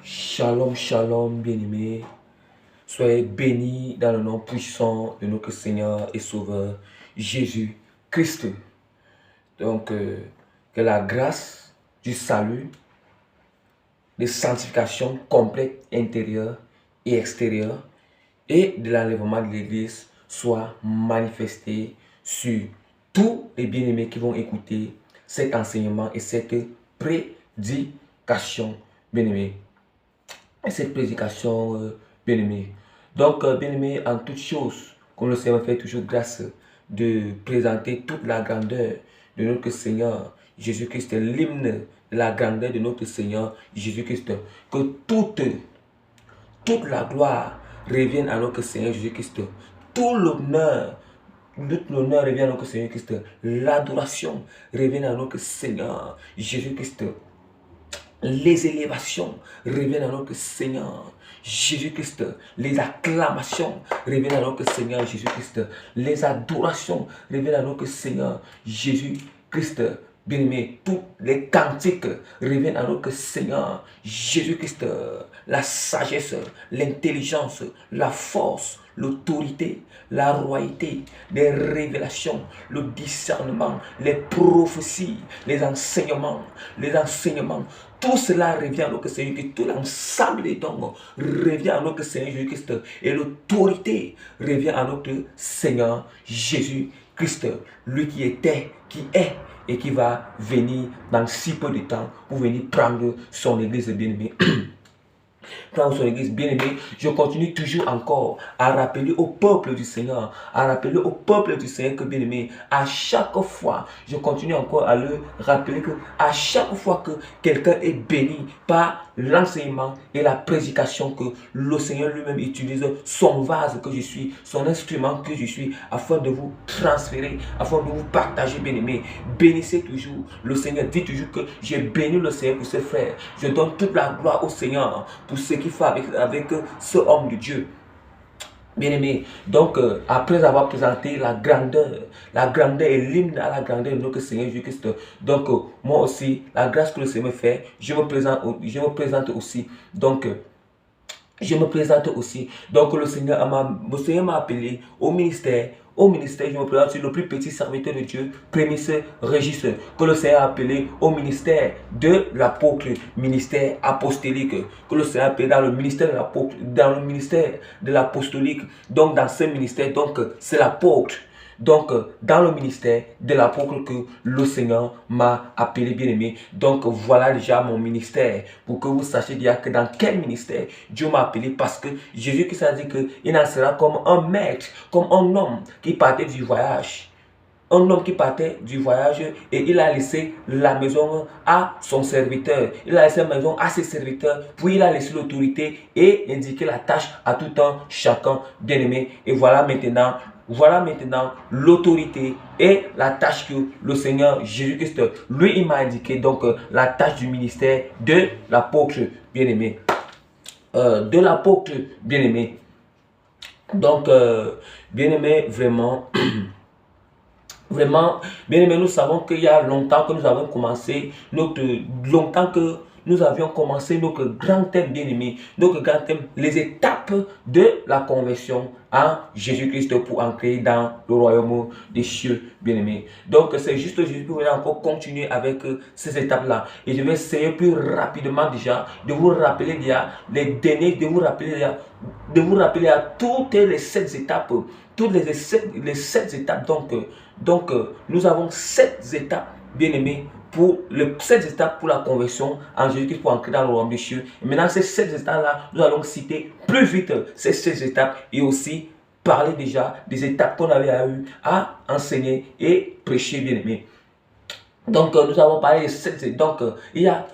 Shalom, shalom, bien-aimés. Soyez bénis dans le nom puissant de notre Seigneur et Sauveur Jésus-Christ. Donc, que la grâce du salut, de sanctification complète intérieure et extérieure et de l'enlèvement de l'Église soit manifestée sur tous les bien-aimés qui vont écouter cet enseignement et cette prédication, bien-aimés. Et cette prédication, bien-aimés. Donc, bien-aimés, en toutes choses, comme le Seigneur fait toujours grâce de présenter toute la grandeur de notre Seigneur Jésus-Christ, l'hymne de la grandeur de notre Seigneur Jésus-Christ. Que toute la gloire revienne à notre Seigneur Jésus-Christ. Tout l'honneur revient à notre Seigneur Christ. L'adoration revient à notre Seigneur Jésus-Christ. Les élévations reviennent à notre Seigneur Jésus-Christ. Les acclamations reviennent à notre Seigneur Jésus-Christ. Les adorations reviennent à notre Seigneur Jésus-Christ. Bien-aimés, tous les cantiques reviennent à notre Seigneur Jésus-Christ. La sagesse, l'intelligence, la force, l'autorité, la royauté, les révélations, le discernement, les prophéties, les enseignements, tout cela revient à notre Seigneur Jésus-Christ. Tout l'ensemble des dons revient à notre Seigneur Jésus-Christ. Et l'autorité revient à notre Seigneur Jésus-Christ. Lui qui était, qui est et qui va venir dans si peu de temps pour venir prendre son église bien-aimée. Prendre son église bien-aimée, je continue toujours encore à rappeler au peuple du Seigneur, que bien-aimé, à chaque fois, je continue encore à le rappeler que à chaque fois que quelqu'un est béni par l'enseignement et la prédication, que le Seigneur lui-même utilise son vase que je suis, son instrument que je suis, afin de vous transférer, afin de vous partager, bien-aimé. Bénissez toujours le Seigneur. Dites toujours que j'ai béni le Seigneur pour ses frères. Je donne toute la gloire au Seigneur pour ce qu'il fait avec ce homme de Dieu. Bien-aimé, donc après avoir présenté la grandeur et l'hymne à la grandeur de notre Seigneur Jésus-Christ, donc moi aussi, la grâce que le Seigneur me fait, je me présente aussi. Donc, Donc, le Seigneur m'a appelé au ministère. Je me présente sur le plus petit serviteur de Dieu, Prémice Régis, que le Seigneur a appelé au ministère de l'apôtre, ministère apostolique, que le Seigneur a appelé dans le ministère de l'apostolique. Donc, dans ce ministère, donc, c'est l'apôtre. Donc, dans le ministère de l'apôtre que le Seigneur m'a appelé, bien-aimé. Donc, voilà déjà mon ministère. Pour que vous sachiez déjà que dans quel ministère Dieu m'a appelé. Parce que Jésus-Christ a dit qu'il en sera comme un maître, comme un homme qui partait du voyage. Et il a laissé la maison à son serviteur. Il a laissé la maison à ses serviteurs. Puis il a laissé l'autorité et indiqué la tâche à tout un chacun, bien-aimé. Et voilà maintenant l'autorité et la tâche que le Seigneur Jésus-Christ, lui, il m'a indiqué. Donc, la tâche du ministère de l'apôtre bien-aimé. Donc, bien-aimé, vraiment, vraiment, bien-aimé, nous savons qu'il y a longtemps que nous avions commencé notre grand thème bien-aimé, notre grand thème, les étapes de la conversion en Jésus-Christ pour entrer dans le royaume des cieux, bien-aimé. Donc, c'est juste Jésus pour venir encore continuer avec ces étapes-là. Et je vais essayer plus rapidement déjà de vous rappeler déjà les derniers, de vous rappeler à toutes les 7 étapes, les 7 étapes. Donc, nous avons 7 étapes, bien-aimés, pour les 7 étapes pour la conversion en Jésus-Christ pour entrer dans le royaume des cieux. Et maintenant, ces 7 étapes-là, nous allons citer plus vite ces 7 étapes et aussi parler déjà des étapes qu'on avait eu à enseigner et prêcher, bien aimé. Donc, nous avons parlé de 7 étapes. Donc, il y a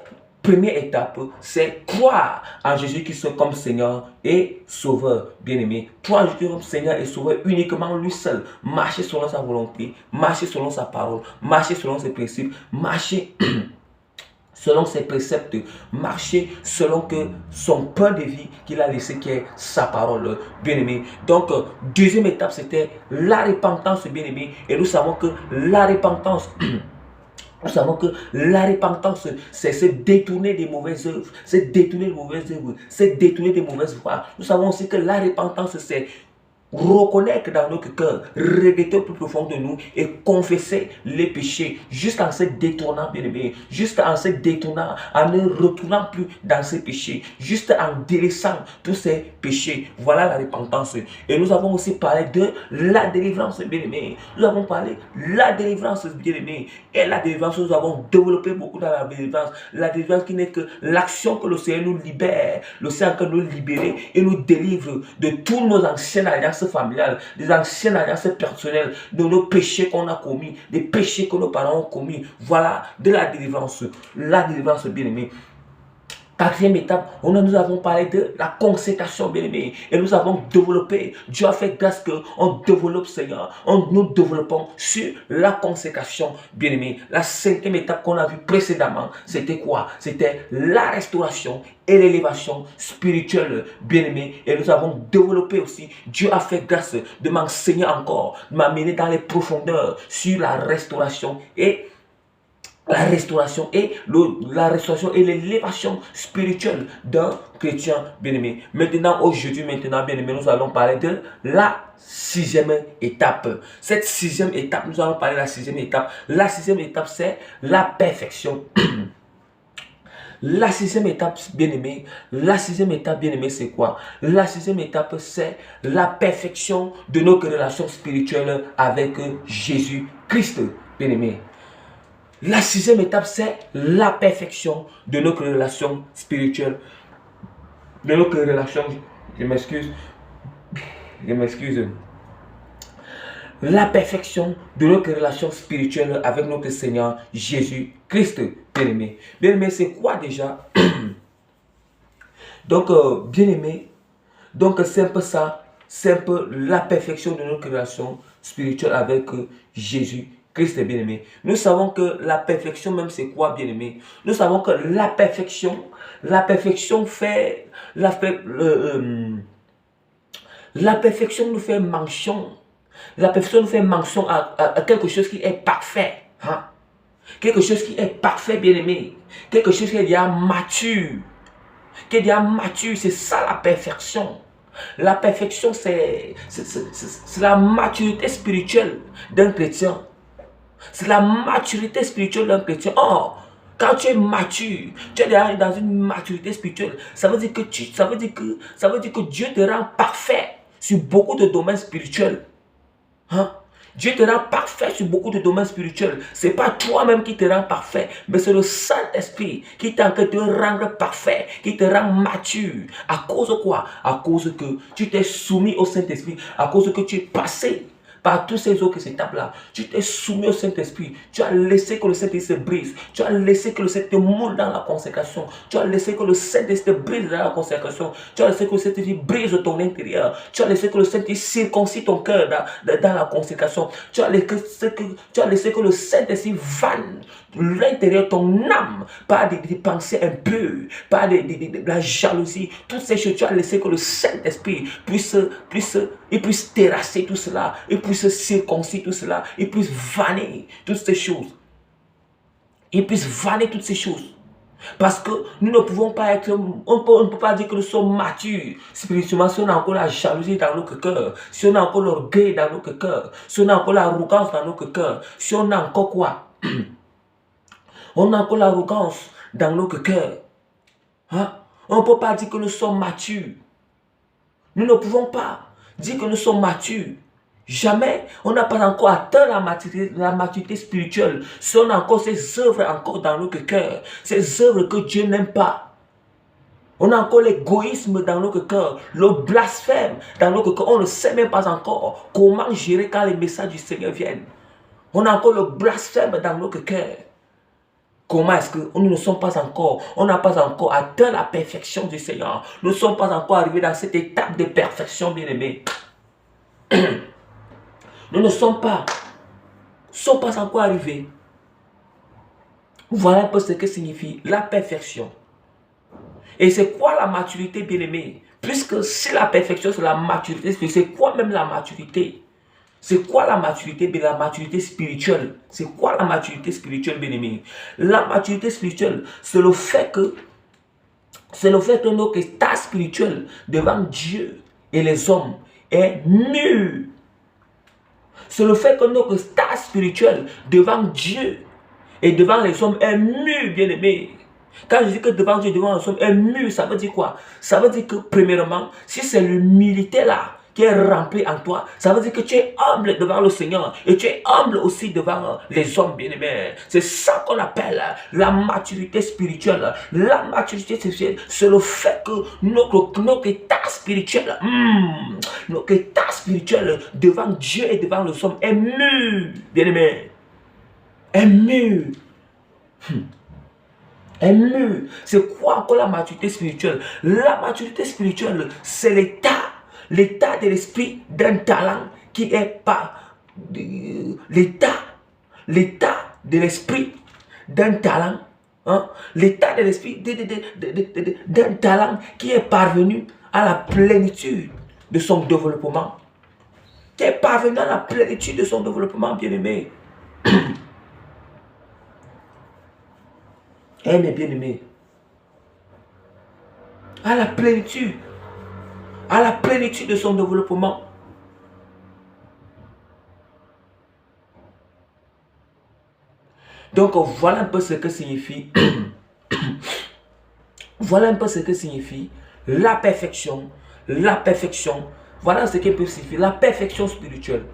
première étape, c'est croire en Jésus-Christ comme Seigneur et Sauveur, bien-aimé. Croire en Jésus comme Seigneur et Sauveur uniquement lui seul. Marcher selon sa volonté, marcher selon sa parole, marcher selon ses principes, marcher selon ses préceptes, marcher selon que son point de vie qu'il a laissé, qui est sa parole, bien-aimé. Donc, deuxième étape, c'était la repentance, bien-aimé. Et nous savons que la repentance Nous savons que la repentance, c'est se détourner des mauvaises œuvres, c'est détourner des mauvaises œuvres, c'est détourner des mauvaises voies. Nous savons aussi que la repentance, c'est reconnaître dans notre cœur, regretter au plus profond de nous et confesser les péchés, juste en se détournant, bien aimé, juste en se détournant, en ne retournant plus dans ces péchés, juste en délaissant tous ces péchés. Voilà la repentance. Et nous avons aussi parlé de la délivrance, bien aimé. Nous avons parlé de la délivrance, bien aimé. Et la délivrance, nous avons développé beaucoup dans la délivrance. La délivrance qui n'est que l'action que le Seigneur nous libère, le Seigneur qui nous libère et nous délivre de tous nos anciennes alliances familiales, des anciennes alliances personnelles, de nos péchés qu'on a commis, des péchés que nos parents ont commis. Voilà de la délivrance bien aimée. Quatrième étape, nous avons parlé de la consécration, bien aimé. Et nous avons développé, Dieu a fait grâce qu'on développe, Seigneur. Nous développons sur la consécration, bien aimé. La cinquième étape qu'on a vue précédemment, c'était quoi? C'était la restauration et l'élévation spirituelle, bien aimé. Et nous avons développé aussi, Dieu a fait grâce de m'enseigner encore, de m'amener dans les profondeurs sur la restauration et la restauration et l'élévation spirituelle d'un chrétien bien-aimé. Maintenant, aujourd'hui, bien-aimé, nous allons parler de la sixième étape. Cette sixième étape, nous allons parler de la sixième étape. La sixième étape, c'est la perfection. La sixième étape, bien-aimé, c'est quoi? La sixième étape, c'est la perfection de notre relation spirituelle avec Jésus-Christ, bien-aimé. La sixième étape, c'est la perfection de notre relation spirituelle. De notre relation, je m'excuse. La perfection de notre relation spirituelle avec notre Seigneur Jésus-Christ, bien-aimé. Bien-aimé, c'est quoi déjà? Donc, bien-aimé, donc c'est un peu ça. C'est un peu la perfection de notre relation spirituelle avec Jésus-Christ, bien-aimé. Nous savons que la perfection même, c'est quoi, bien-aimé? Nous savons que la perfection fait... La perfection nous fait mention. La perfection nous fait mention à quelque chose qui est parfait. Hein? Quelque chose qui est parfait, bien-aimé. Quelque chose qui est déjà mature. Qui est déjà mature, c'est ça la perfection. La perfection, c'est la maturité spirituelle d'un chrétien. C'est la maturité spirituelle d'un chrétien. Or, quand tu es mature, tu es déjà dans une maturité spirituelle. Ça veut dire que Dieu te rend parfait sur beaucoup de domaines spirituels. Hein? Dieu te rend parfait sur beaucoup de domaines spirituels. Ce n'est pas toi-même qui te rend parfait, mais c'est le Saint-Esprit qui est en train de te rendre parfait, qui te rend mature. À cause de quoi? À cause que tu t'es soumis au Saint-Esprit, à cause que tu es passé par tous ces autres étapes-là. Tu t'es soumis au Saint-Esprit. Tu as laissé que le Saint-Esprit se brise. Tu as laissé que le Saint-Esprit moule dans la consécration. Tu as laissé que le Saint-Esprit brise dans la consécration. Tu as laissé que le Saint-Esprit brise ton intérieur. Tu as laissé que le Saint-Esprit circoncis ton cœur dans la consécration. Tu as laissé que le Saint-Esprit vanne l'intérieur, ton âme, par des pensées impures, par de la jalousie, toutes ces choses. Tu as laissé que le Saint-Esprit puisse terrasser tout cela, il puisse circoncire tout cela, il puisse vanner toutes ces choses. Il puisse vanner toutes ces choses. Parce que nous ne pouvons pas être, on ne peut pas dire que nous sommes matures spirituellement si on a encore la jalousie dans notre cœur, si on a encore l'orgueil dans notre cœur, si on a encore l'arrogance dans notre cœur, si on a encore quoi? On a encore l'arrogance dans notre cœur. Hein? On ne peut pas dire que nous sommes matures. Nous ne pouvons pas dire que nous sommes matures. Jamais, on n'a pas encore atteint la maturité spirituelle. Si on a encore ces œuvres encore dans notre cœur, ces œuvres que Dieu n'aime pas. On a encore l'égoïsme dans notre cœur, le blasphème dans notre cœur. On ne sait même pas encore comment gérer quand les messages du Seigneur viennent. On a encore le blasphème dans notre cœur. Comment est-ce que nous ne sommes pas encore, on n'a pas encore atteint la perfection du Seigneur. Nous ne sommes pas encore arrivés dans cette étape de perfection, bien-aimés. Nous ne sommes pas encore arrivés. Voilà un peu ce que signifie la perfection. Et c'est quoi la maturité, bien-aimé? Puisque si la perfection c'est la maturité, c'est quoi même la maturité? C'est quoi la maturité? La maturité spirituelle. C'est quoi la maturité spirituelle, bien-aimé? La maturité spirituelle, c'est le fait que notre état spirituel devant Dieu et les hommes est mûr. C'est le fait que notre état spirituel devant Dieu et devant les hommes est mûr, bien-aimé. Quand je dis que devant Dieu, devant les hommes est mûr, ça veut dire quoi? Ça veut dire que, premièrement, si c'est l'humilité là qui est remplie en toi, ça veut dire que tu es humble devant le Seigneur et tu es humble aussi devant les hommes, bien-aimés. C'est ça qu'on appelle la maturité spirituelle. La maturité spirituelle, c'est le fait que notre état spirituel, devant Dieu et devant les hommes est mûr, bien-aimé. Est mûr. Est mûr. C'est quoi encore la maturité spirituelle? La maturité spirituelle, c'est l'état de l'esprit d'un talent qui est pas l'état de l'esprit d'un talent, hein? L'état de l'esprit d'un talent qui est parvenu à la plénitude de son développement, qui est parvenu à la plénitude de son développement, bien-aimé. Mes bien-aimés, à la plénitude de son développement. Donc voilà un peu ce que signifie voilà un peu ce que signifie la perfection. Voilà ce que peut signifier la perfection spirituelle.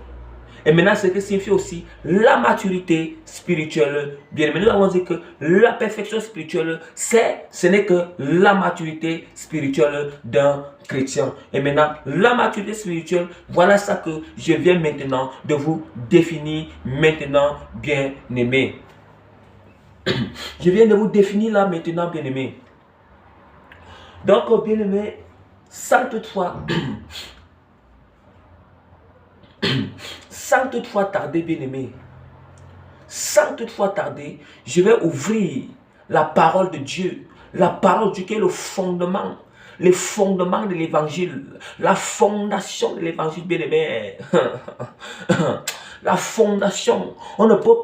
Et maintenant, ce que signifie aussi la maturité spirituelle. Bien, nous avons dit que la perfection spirituelle, ce n'est que la maturité spirituelle d'un chrétien. Et maintenant, la maturité spirituelle, voilà ça que je viens maintenant de vous définir maintenant, bien aimé. Je viens de vous définir là maintenant, bien aimé. Donc, bien aimé, sans toutefois tarder, bien-aimé, sans toutefois tarder, je vais ouvrir la parole de Dieu. La parole de Dieu qui est le fondement de l'évangile. La fondation de l'évangile, bien-aimé. La fondation. On ne peut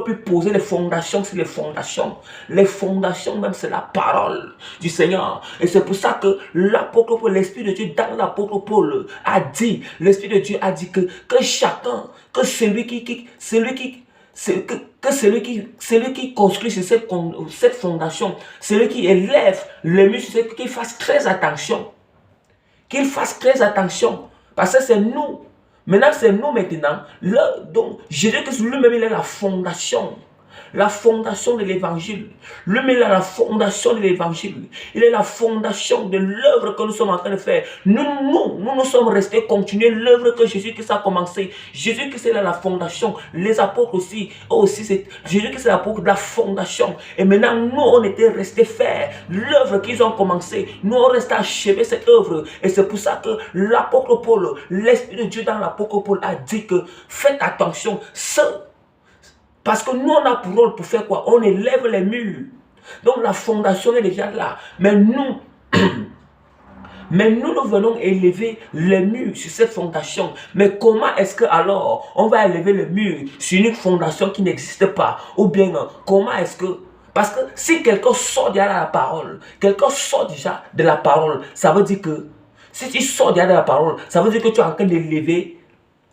plus poser les fondations sur les fondations. Les fondations même, c'est la parole du Seigneur. Et c'est pour ça que l'apôtre Paul, l'Esprit de Dieu dans l'apôtre Paul a dit, l'Esprit de Dieu a dit que chacun, que celui qui construit sur cette fondation, celui qui élève les muscles, qu'il fasse très attention. Qu'il fasse très attention. Parce que c'est nous. Maintenant, c'est nous maintenant. Donc, Jésus-Christ lui-même, il est la fondation. La fondation de l'évangile. Lui-même, il est la fondation de l'évangile. Il est la fondation de l'œuvre que nous sommes en train de faire. Nous sommes restés continuer l'œuvre que Jésus-Christ a commencé. Jésus-Christ est la fondation. Les apôtres aussi Jésus-Christ est l'apôtre de la fondation. Et maintenant, nous, on était restés faire l'œuvre qu'ils ont commencé. Nous, on restait achever cette œuvre. Et c'est pour ça que l'apôtre Paul, l'Esprit de Dieu dans l'apôtre Paul a dit que faites attention. Parce que nous, on a pour rôle pour faire quoi? On élève les murs. Donc la fondation est déjà là. Mais nous venons élever les murs sur cette fondation. Mais comment est-ce que alors on va élever les murs sur une fondation qui n'existe pas? Ou bien comment est-ce que... Parce que si quelqu'un sort déjà de la parole, ça veut dire que... Si tu sors déjà de la parole, ça veut dire que tu es en train d'élever...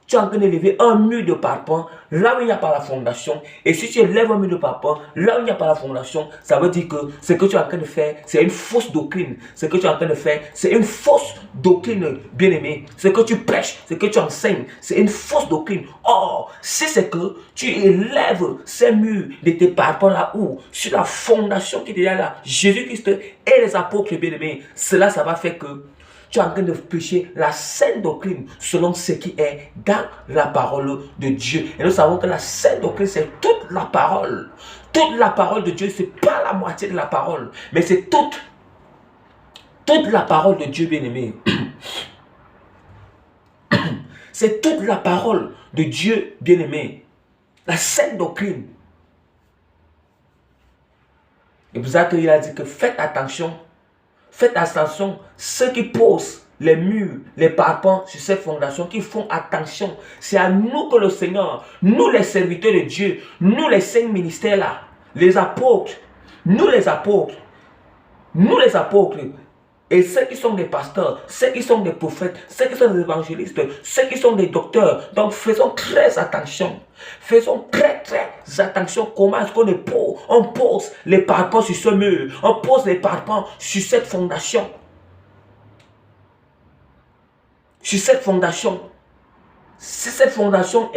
Tu es en train d'élever un mur de parpaing là où il n'y a pas la fondation. Et si tu élèves un mur de parpaing là où il n'y a pas la fondation, ça veut dire que ce que tu es en train de faire, c'est une fausse doctrine. Ce que tu es en train de faire, c'est une fausse doctrine, bien-aimé. Ce que tu prêches, ce que tu enseignes, c'est une fausse doctrine. Or, si c'est que tu élèves ces murs de tes parpaings là où, sur la fondation qui est déjà là, Jésus-Christ et les apôtres, bien-aimés, cela, ça va faire que tu es en train de prêcher la sainte doctrine selon ce qui est dans la parole de Dieu. Et nous savons que la sainte doctrine, c'est toute la parole. Toute la parole de Dieu, ce n'est pas la moitié de la parole, mais c'est toute la parole de Dieu, bien-aimé. C'est toute la parole de Dieu, bien-aimé. La sainte doctrine. Et pour ça qu'il a dit que faites attention, ceux qui posent les murs, les parpaings sur cette fondation, qui font attention. C'est à nous que le Seigneur, nous les serviteurs de Dieu, nous les 5 ministères là, les apôtres, nous les apôtres, et ceux qui sont des pasteurs, ceux qui sont des prophètes, ceux qui sont des évangélistes, ceux qui sont des docteurs. Donc faisons très attention. Faisons très attention comment est-ce on pose les parpaings sur ce mur. On pose les parpaings sur cette fondation. Sur cette fondation. Si cette fondation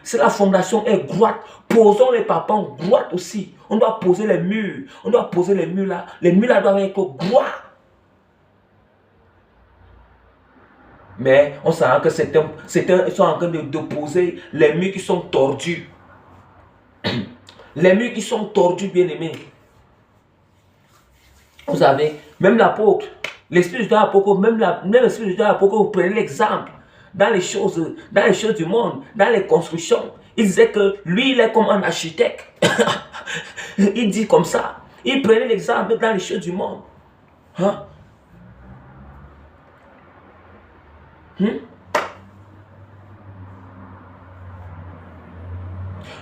si la fondation est droite, posons les parpaings droites aussi. On doit poser les murs. On doit poser les murs là. Les murs là doivent être droits. Mais on sent que certains sont en train de poser les murs qui sont tordus. Les murs qui sont tordus, bien aimés. Vous savez, même l'apôtre, l'Esprit de Dieu l'apôtre, même l'Esprit de Dieu l'apôtre, vous prenez l'exemple dans les choses du monde, dans les constructions. Il disait que lui, il est comme un architecte. Il dit comme ça. Il prenait l'exemple dans les choses du monde. Hein?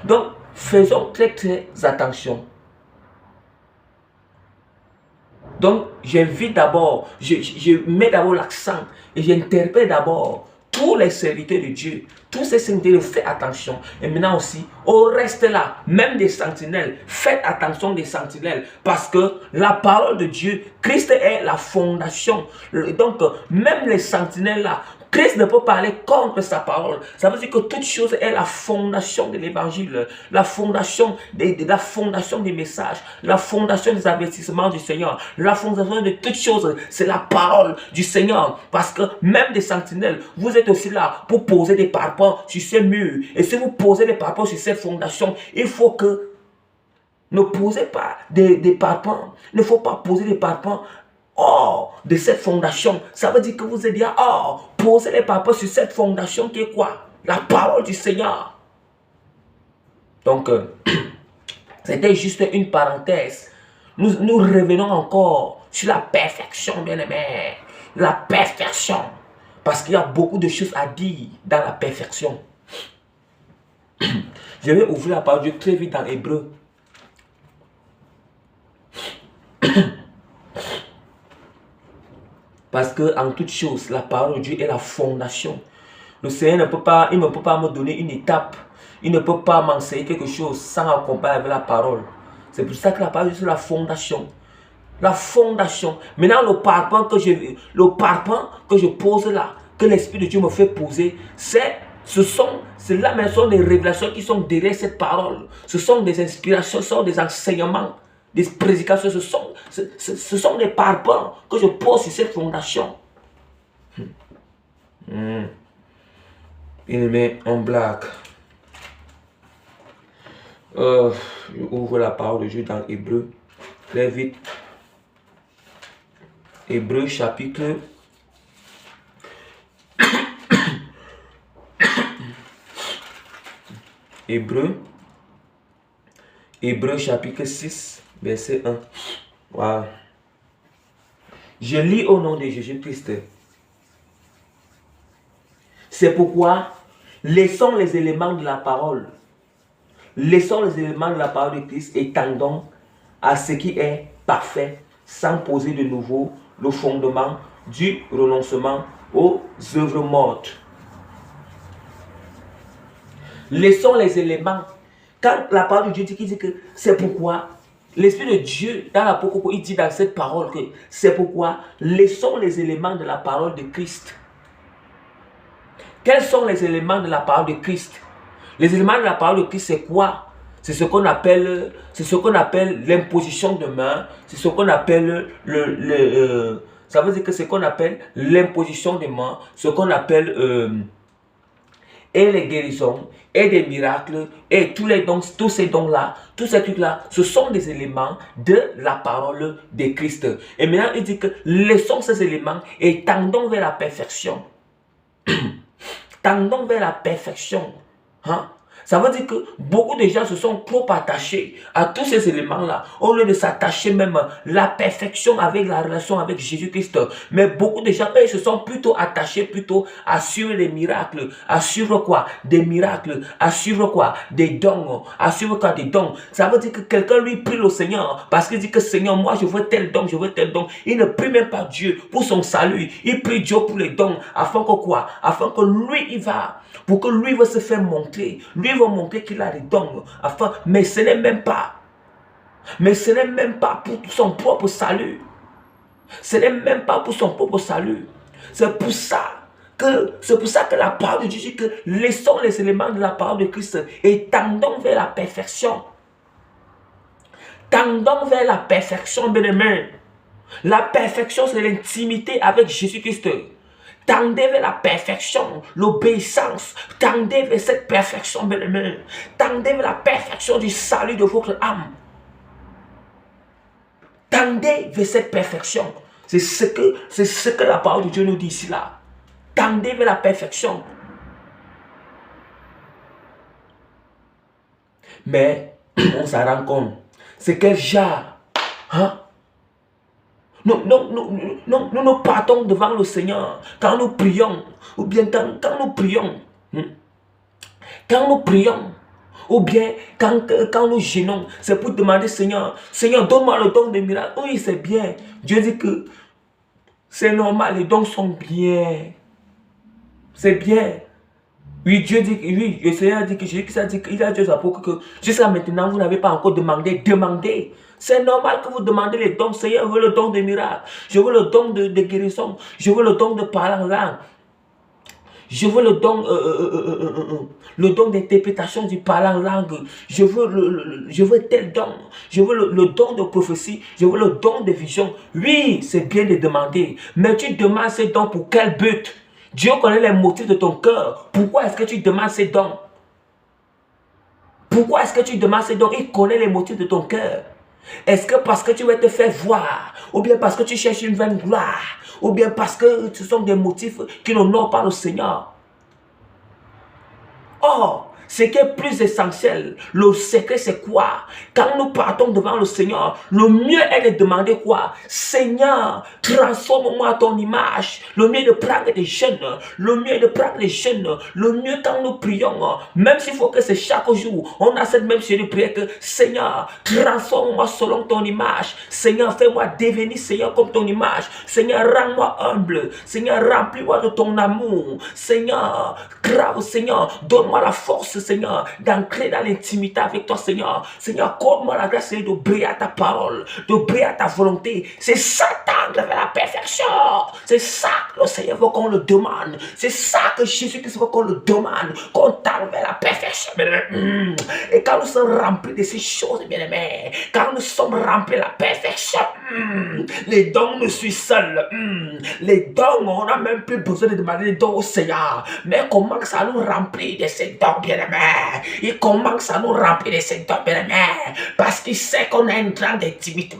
Donc, faisons très attention. Donc, j'invite d'abord, je mets d'abord l'accent et j'interpelle d'abord tous les serviteurs de Dieu, tous ces serviteurs, faites attention. Et maintenant aussi, au reste là, même des sentinelles, faites attention des sentinelles, parce que la parole de Dieu, Christ est la fondation. Donc, même les sentinelles là, Christ ne peut pas aller contre sa parole. Ça veut dire que toute chose est la fondation de l'évangile, la fondation des messages, la fondation des avertissements du Seigneur, la fondation de toutes choses, c'est la parole du Seigneur. Parce que même des sentinelles, vous êtes aussi là pour poser des parpaings sur ces murs. Et si vous posez des parpaings sur cette fondation, il faut que ne posez pas des parpaings. Il ne faut pas poser des parpaings hors de cette fondation. Ça veut dire que vous êtes bien hors. Posez les parpaings sur cette fondation qui est quoi? La parole du Seigneur. Donc, c'était juste une parenthèse. Nous revenons encore sur la perfection, bien-aimé. La perfection. Parce qu'il y a beaucoup de choses à dire dans la perfection. Je vais ouvrir la parole de Dieu très vite dans Hébreu. Parce que en toute chose, la parole de Dieu est la fondation. Le Seigneur ne peut pas me donner une étape. Il ne peut pas m'enseigner quelque chose sans accompagner avec la parole. C'est pour ça que la parole c'est la fondation. La fondation. Maintenant, le parpaing que je pose là, que l'Esprit de Dieu me fait poser, ce sont des révélations qui sont derrière cette parole. Ce sont des inspirations, ce sont des enseignements, des prédications. Ce sont des parpaings que je pose sur cette fondation. Il met en blague. Je ouvre la parole de Dieu dans Hébreu. Très vite. Hébreu chapitre Hébreu chapitre 6, verset 1. Wow. Je lis au nom de Jésus-Christ. C'est pourquoi, laissons les éléments de la parole. Laissons les éléments de la parole de Christ et tendons à ce qui est parfait, sans poser de nouveau le fondement du renoncement aux œuvres mortes. Laissons les éléments. Quand la parole de Dieu dit que c'est pourquoi, l'Esprit de Dieu, dans l'Apocalypse, il dit dans cette parole que c'est pourquoi, laissons les éléments de la parole de Christ. Quels sont les éléments de la parole de Christ? Les éléments de la parole de Christ, c'est quoi? C'est ce qu'on appelle l'imposition de main. C'est ce qu'on appelle ça veut dire que c'est ce qu'on appelle l'imposition de main, ce qu'on appelle et les guérisons, et des miracles, et tous ces dons-là, tous ces trucs-là, ce sont des éléments de la parole de Christ. Et maintenant, il dit que laissons ces éléments et tendons vers la perfection. Tendons vers la perfection. Hein? Ça veut dire que beaucoup de gens se sont trop attachés à tous ces éléments-là, au lieu de s'attacher même à la perfection avec la relation avec Jésus-Christ. Mais beaucoup de gens, eux, se sont plutôt attachés plutôt à suivre les miracles, à suivre quoi? Des miracles, à suivre quoi? Des dons, à suivre quoi? Des dons. Ça veut dire que quelqu'un lui prie le Seigneur parce qu'il dit que Seigneur, moi je veux tel don, je veux tel don. Il ne prie même pas Dieu pour son salut. Il prie Dieu pour les dons afin que quoi? Afin que lui, il va, pour que lui va se faire montrer. Lui va montrer qu'il a des dons. Afin, mais ce n'est même pas. Mais ce n'est même pas pour son propre salut. Ce n'est même pas pour son propre salut. C'est pour ça que la parole de Dieu dit que laissons les éléments de la parole de Christ et tendons vers la perfection. Tendons vers la perfection, bien-aimés. La perfection, c'est l'intimité avec Jésus-Christ. Tendez vers la perfection, l'obéissance. Tendez vers cette perfection, bien-aimés. Tendez vers la perfection du salut de votre âme. Tendez vers cette perfection. C'est ce que la parole de Dieu nous dit ici là. Tendez vers la perfection. Mais on s'en rend compte. C'est quel genre? Hein? Nous partons devant le Seigneur quand nous prions. Ou bien quand nous prions. Quand nous prions. Ou bien quand nous gênons. C'est pour demander Seigneur, donne-moi le don des miracles. Oui, c'est bien. Dieu dit que c'est normal, les dons sont bien. C'est bien. Oui, Dieu dit, oui, le Seigneur dit que Jésus a dit qu'il a dit aux apôtres que jusqu'à maintenant, vous n'avez pas encore demandé. Demandez. C'est normal que vous demandez les dons. Seigneur, je veux le don de miracles. Je veux le don de guérison. Je veux le don de parler en langue. Je veux le don d'interprétation du parler en langue. Je veux tel don. Je veux le don de prophétie. Je veux le don de vision. Oui, c'est bien de demander. Mais tu demandes ces dons pour quel but? Dieu connaît les motifs de ton cœur. Pourquoi est-ce que tu demandes ces dons? Pourquoi est-ce que tu demandes ces dons? Il connaît les motifs de ton cœur. Est-ce que parce que tu veux te faire voir? Ou bien parce que tu cherches une vaine gloire? Ou bien parce que ce sont des motifs qui n'honorent pas le Seigneur? Or, ce qui est plus essentiel, le secret c'est quoi? Quand nous partons devant le Seigneur, le mieux est de demander quoi? Seigneur, transforme-moi à ton image. Le mieux est de prendre des jeûnes. Le mieux est de prendre des jeûnes. Le mieux quand nous prions, même s'il faut que c'est chaque jour, on a cette même série de prière que Seigneur, transforme-moi selon ton image. Seigneur, fais-moi devenir Seigneur comme ton image. Seigneur, rends-moi humble. Seigneur, remplis-moi de ton amour. Seigneur, grave Seigneur, donne-moi la force Seigneur, d'entrer dans l'intimité avec toi, Seigneur. Seigneur, accorde-moi la grâce de briller à ta parole, de briller à ta volonté. C'est ça tendre vers la perfection. C'est ça que le Seigneur veut qu'on le demande. C'est ça que Jésus-Christ veut qu'on le demande, qu'on tende vers la perfection. Et quand nous sommes remplis de ces choses, bien-aimés, quand nous sommes remplis de la perfection, les dons nous suivent seuls. Les dons, on n'a même plus besoin de demander les dons au Seigneur. Mais comment ça nous remplit de ces dons, bien-aimés? Il commence à nous remplir de ces dons, bien-aimés, parce qu'il sait qu'on a une grande intimité.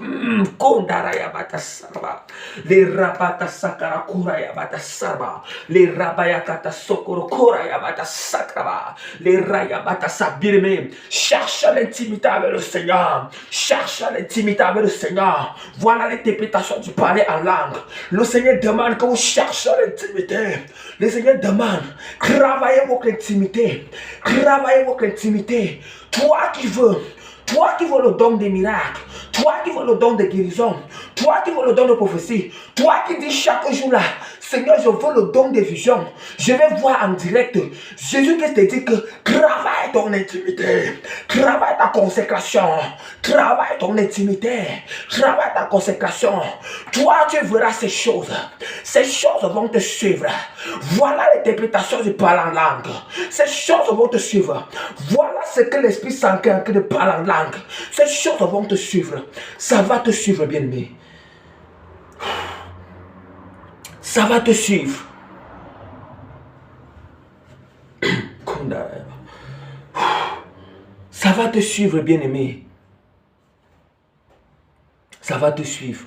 Les rabata sakara kuraya bata sarba, les rabayakata sokoro kuraya bata sakraba, les rayabata sabirme. Cherche l'intimité avec le Seigneur. Cherche l'intimité avec le Seigneur. Voilà l'interprétation du parler en langue. Le Seigneur demande que vous cherchez l'intimité. Le Seigneur demande, travaillez votre intimité. Travaillez votre intimité. Toi qui veux le don des miracles, toi qui veux le don de guérison, toi qui veux le don de prophétie, toi qui dis chaque jour là, Seigneur, je veux le don des visions, je vais voir en direct. Jésus-Christ te dit que travaille ton intimité, travaille ta consécration, travaille ton intimité, travaille ta consécration. Toi, tu verras ces choses vont te suivre. Voilà l'interprétation du parler en langue. Ces choses vont te suivre. Voilà ce que l'Esprit Saint qui te parle en langue. Ces choses vont te suivre. Ça va te suivre, bien-aimé. Ça va te suivre. Ça va te suivre, bien-aimé. Ça va te suivre.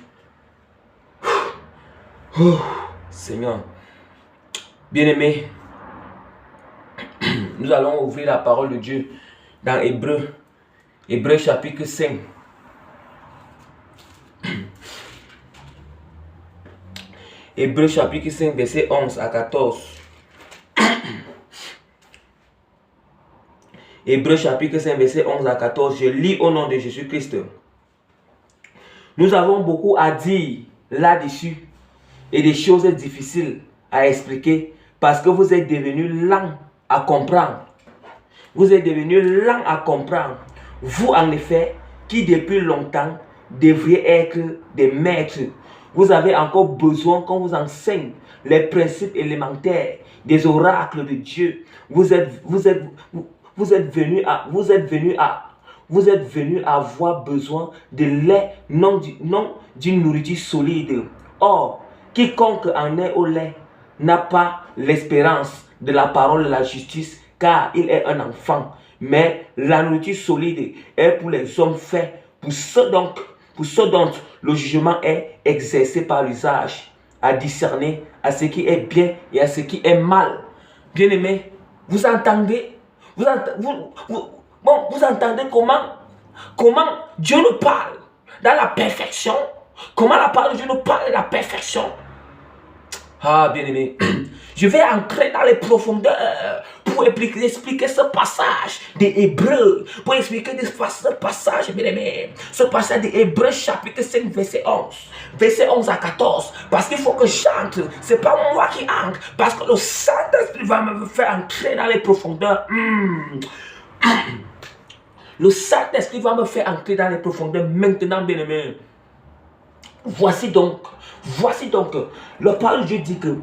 Oh, Seigneur. Bien-aimé, Nous allons ouvrir la parole de Dieu dans Hébreux. Hébreux chapitre 5. Hébreux chapitre 5, verset 11 à 14. Hébreux chapitre 5, verset 11 à 14. Je lis au nom de Jésus-Christ. Nous avons beaucoup à dire là-dessus et des choses difficiles à expliquer parce que vous êtes devenus lents à comprendre. Vous êtes devenus lents à comprendre. Vous, en effet, qui depuis longtemps devriez être des maîtres, vous avez encore besoin qu'on vous enseigne les principes élémentaires des oracles de Dieu. Vous êtes venus à avoir besoin de lait, non d'une nourriture solide. Or, quiconque en est au lait n'a pas l'espérance de la parole de la justice, car il est un enfant. Mais la nourriture solide est pour les hommes faits, pour ceux dont le jugement est exercé par l'usage, à discerner à ce qui est bien et à ce qui est mal. Bien-aimés, vous entendez? Vous entendez comment Dieu nous parle dans la perfection? Comment la parole de Dieu nous parle de la perfection? Ah, bien-aimé, je vais entrer dans les profondeurs pour expliquer ce passage des Hébreux. Pour expliquer ce passage, bien-aimé. Ce passage des Hébreux, chapitre 5, verset 11. Verset 11 à 14. Parce qu'il faut que j'entre. Ce n'est pas moi qui entre. Parce que le Saint-Esprit va me faire entrer dans les profondeurs. Le Saint-Esprit va me faire entrer dans les profondeurs maintenant, bien-aimé. Voici donc, le parole de Dieu dit que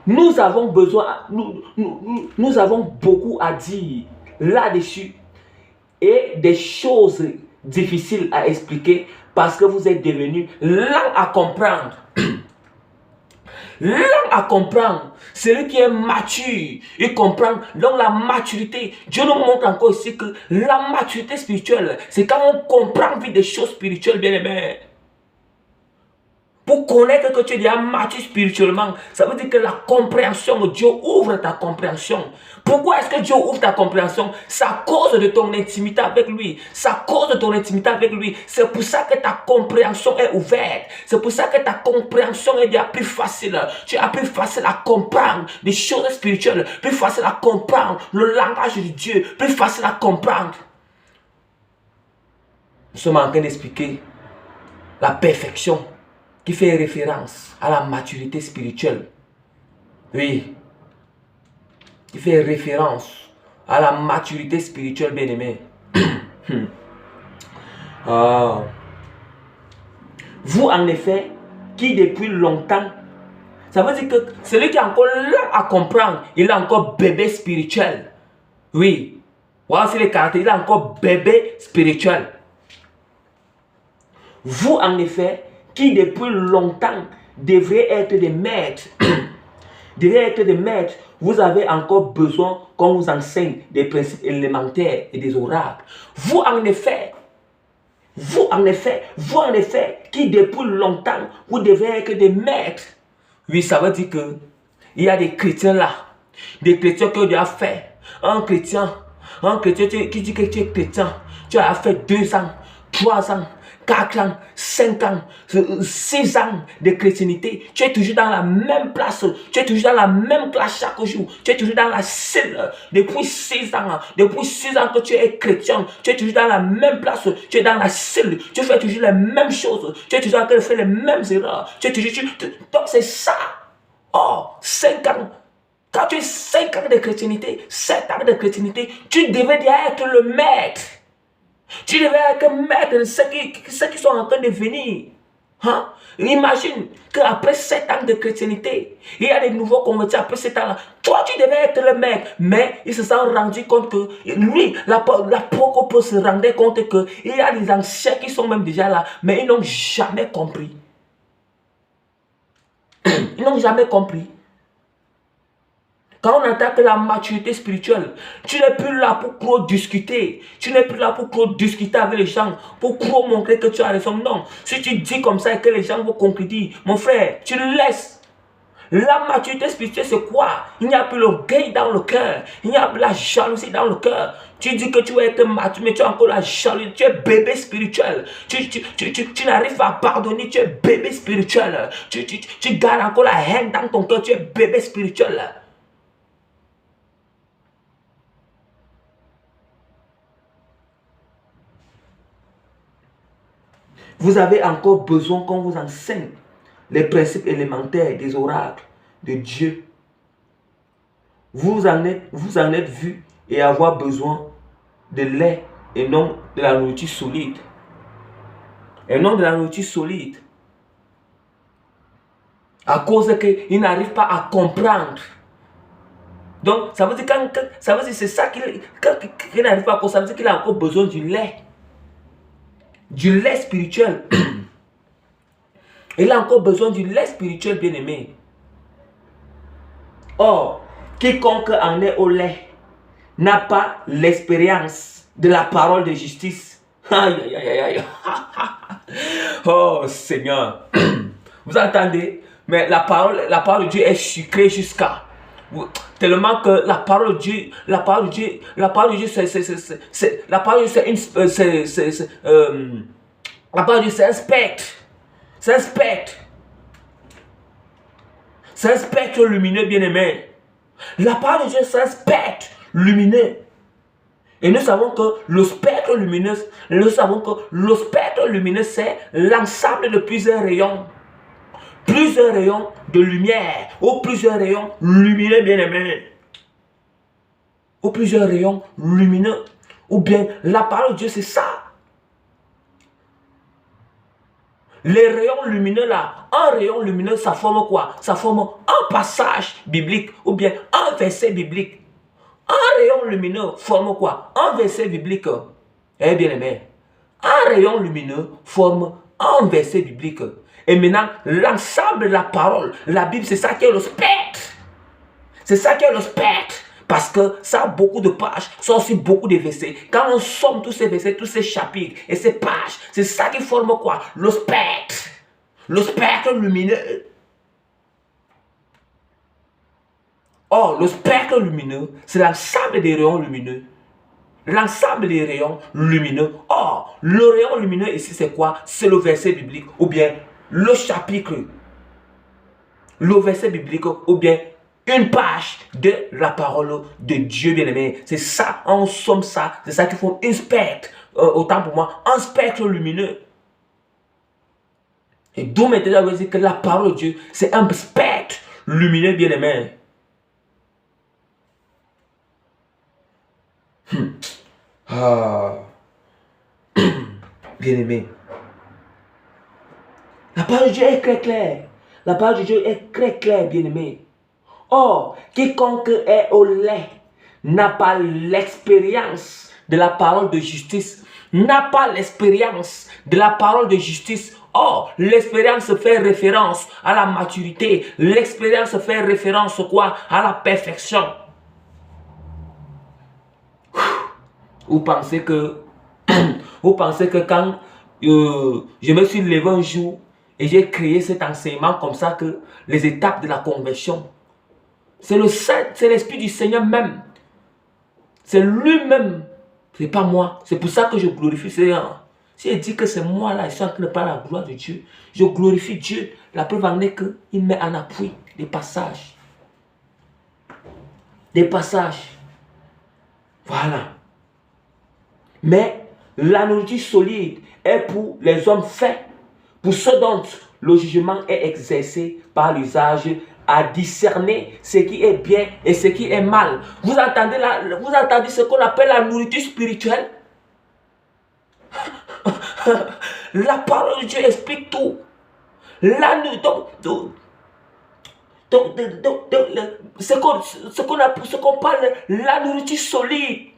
nous avons besoin, nous avons beaucoup à dire là-dessus et des choses difficiles à expliquer parce que vous êtes devenus lents à comprendre. Lent à comprendre. Celui qui est mature, il comprend. Donc la maturité, Dieu nous montre encore ici que la maturité spirituelle, c'est quand on comprend vite des choses spirituelles, bien aimé. Pour connaître que tu es déjà mature spirituellement, ça veut dire que la compréhension, Dieu ouvre ta compréhension. Pourquoi est-ce que Dieu ouvre ta compréhension? C'est à cause de ton intimité avec lui. C'est à cause de ton intimité avec lui. C'est pour ça que ta compréhension est ouverte. C'est pour ça que ta compréhension est déjà plus facile. Tu as plus facile à comprendre des choses spirituelles. Plus facile à comprendre le langage de Dieu. Plus facile à comprendre. Nous sommes en train d'expliquer la perfection qui fait référence à la maturité spirituelle. Oui. Qui fait référence à la maturité spirituelle, bien-aimé. Vous, en effet, qui depuis longtemps, ça veut dire que celui qui est encore là à comprendre, il est encore bébé spirituel. Oui. Voilà, c'est les caractères, il est encore bébé spirituel. Vous, en effet, qui depuis longtemps devraient être des maîtres, vous avez encore besoin qu'on vous enseigne des principes élémentaires et des oracles. Vous en effet, qui depuis longtemps, vous devez être des maîtres. Oui, ça veut dire que il y a des chrétiens là, des chrétiens qui ont déjà fait. Un chrétien qui dit que tu es chrétien, tu as fait 2 ans, 3 ans, 4 ans, 5 ans, 6 ans de chrétienté. Tu es toujours dans la même place. Tu es toujours dans la même classe chaque jour. Tu es toujours dans la cellule. Depuis 6 ans. Depuis 6 ans que tu es chrétien. Tu es toujours dans la même place. Tu es dans la cellule. Tu fais toujours les mêmes choses. Tu es toujours en train de faire les mêmes erreurs. Donc c'est ça. Oh, 5 ans. Quand tu as 5 ans de chrétienté, 7 ans de chrétienté, tu devais déjà être le maître. Tu devais être maître de ceux qui sont en train de venir. Hein? Imagine qu'après 7 ans de chrétienté, il y a des nouveaux convertis après 7 ans-là. Toi, tu devais être le maître. Mais ils se sont rendus compte que lui, l'apôtre se rendait compte qu'il y a des anciens qui sont même déjà là, mais ils n'ont jamais compris. Ils n'ont jamais compris. Quand on entend que la maturité spirituelle, tu n'es plus là pour trop discuter. Tu n'es plus là pour trop discuter avec les gens, pour trop montrer que tu as raison. Non. Si tu dis comme ça et que les gens vont conclure, mon frère, tu le laisses. La maturité spirituelle, c'est quoi? Il n'y a plus l'orgueil dans le cœur. Il n'y a plus la jalousie dans le cœur. Tu dis que tu vas être mature, mais tu as encore la jalousie. Tu es bébé spirituel. Tu n'arrives pas à pardonner. Tu es bébé spirituel. Tu gardes encore la haine dans ton cœur. Tu es bébé spirituel. Vous avez encore besoin qu'on vous enseigne les principes élémentaires des oracles de Dieu. Vous en êtes vu et avoir besoin de lait et non de la nourriture solide. Et non de la nourriture solide. À cause qu'il n'arrive pas à comprendre. Donc, ça veut dire c'est ça qu'il n'arrive pas à comprendre. Ça veut dire qu'il a encore besoin du lait. Du lait spirituel. Il a encore besoin du lait spirituel, bien-aimé. Or, quiconque en est au lait n'a pas l'expérience de la parole de justice. Aïe, aïe, aïe, aïe. Oh Seigneur. Vous entendez? Mais la parole de Dieu est sucrée jusqu'à... Tellement que la parole de Dieu, c'est la parole de Dieu, la parole de Dieu, c'est un spectre. C'est un spectre. C'est un spectre lumineux, bien-aimé. La parole de Dieu, c'est un spectre lumineux. Et nous savons que le spectre lumineux, c'est l'ensemble de plusieurs rayons. Plusieurs rayons de lumière. Ou plusieurs rayons lumineux, bien-aimés. Ou plusieurs rayons lumineux. Ou bien, la parole de Dieu, c'est ça. Les rayons lumineux là, un rayon lumineux, ça forme quoi? Ça forme un passage biblique ou bien un verset biblique. Un rayon lumineux forme quoi? Un verset biblique. Eh bien aimé, un rayon lumineux forme un verset biblique. Et maintenant, l'ensemble de la parole, la Bible, c'est ça qui est le spectre. C'est ça qui est le spectre. Parce que ça a beaucoup de pages, ça a aussi beaucoup de versets. Quand on somme tous ces versets, tous ces chapitres et ces pages, c'est ça qui forme quoi? Le spectre. Le spectre lumineux. Or, le spectre lumineux, c'est l'ensemble des rayons lumineux. L'ensemble des rayons lumineux. Or, le rayon lumineux ici, c'est quoi? C'est le verset biblique ou bien le chapitre. Le verset biblique ou bien une page de la parole de Dieu, bien-aimé. C'est ça, en somme ça. C'est ça qui forme un spectre. Autant pour moi, un spectre lumineux. Et d'où maintenant, je veux dire que la parole de Dieu, c'est un spectre lumineux, bien-aimé. Bien-aimé. La parole de Dieu est très claire. La parole de Dieu est très claire, bien-aimé. Or, quiconque est au lait n'a pas l'expérience de la parole de justice. N'a pas l'expérience de la parole de justice. Or, l'expérience fait référence à la maturité. L'expérience fait référence quoi? À la perfection. Vous pensez que quand je me suis levé un jour et j'ai créé cet enseignement comme ça, que les étapes de la conversion, c'est l'Esprit du Seigneur même. C'est lui-même. Ce n'est pas moi. C'est pour ça que je glorifie le Seigneur. Si je dis que c'est moi là, je suis en train de parler la gloire de Dieu, je glorifie Dieu. La preuve en est qu'il met en appui des passages. Des passages. Voilà. Mais la nourriture solide est pour les hommes faits, pour ceux dont le jugement est exercé par l'usage à discerner ce qui est bien et ce qui est mal. Vous entendez ce qu'on appelle la nourriture spirituelle? La parole de Dieu explique tout. Ce qu'on parle, la nourriture solide.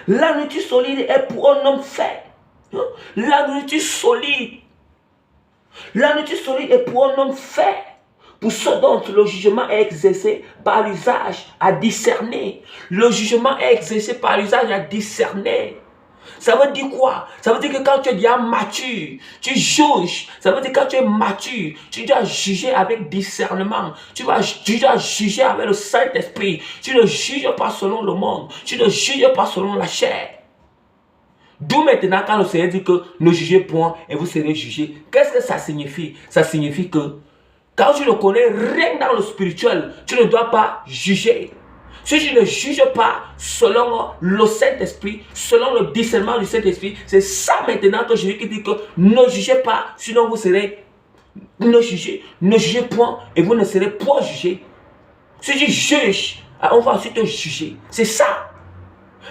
La nourriture solide est pour un homme fait. La nourriture solide. La nourriture solide est pour un homme fait. Pour ceux dont le jugement est exercé par l'usage à discerner. Le jugement est exercé par l'usage à discerner. Ça veut dire quoi? Ça veut dire que quand tu es déjà mature, tu juges. Ça veut dire que quand tu es mature, tu dois juger avec discernement. Tu dois juger avec le Saint-Esprit. Tu ne juges pas selon le monde. Tu ne juges pas selon la chair. D'où maintenant quand le Seigneur dit que ne jugez point et vous serez jugés. Qu'est-ce que ça signifie? Ça signifie que quand tu ne connais rien dans le spirituel, tu ne dois pas juger. Si tu ne juges pas selon le Saint-Esprit, selon le discernement du Saint-Esprit, c'est ça maintenant que Jésus qui dit que ne jugez pas, sinon vous serez ne jugez point et vous ne serez point jugés. Si tu juges, on va ensuite te juger. C'est ça.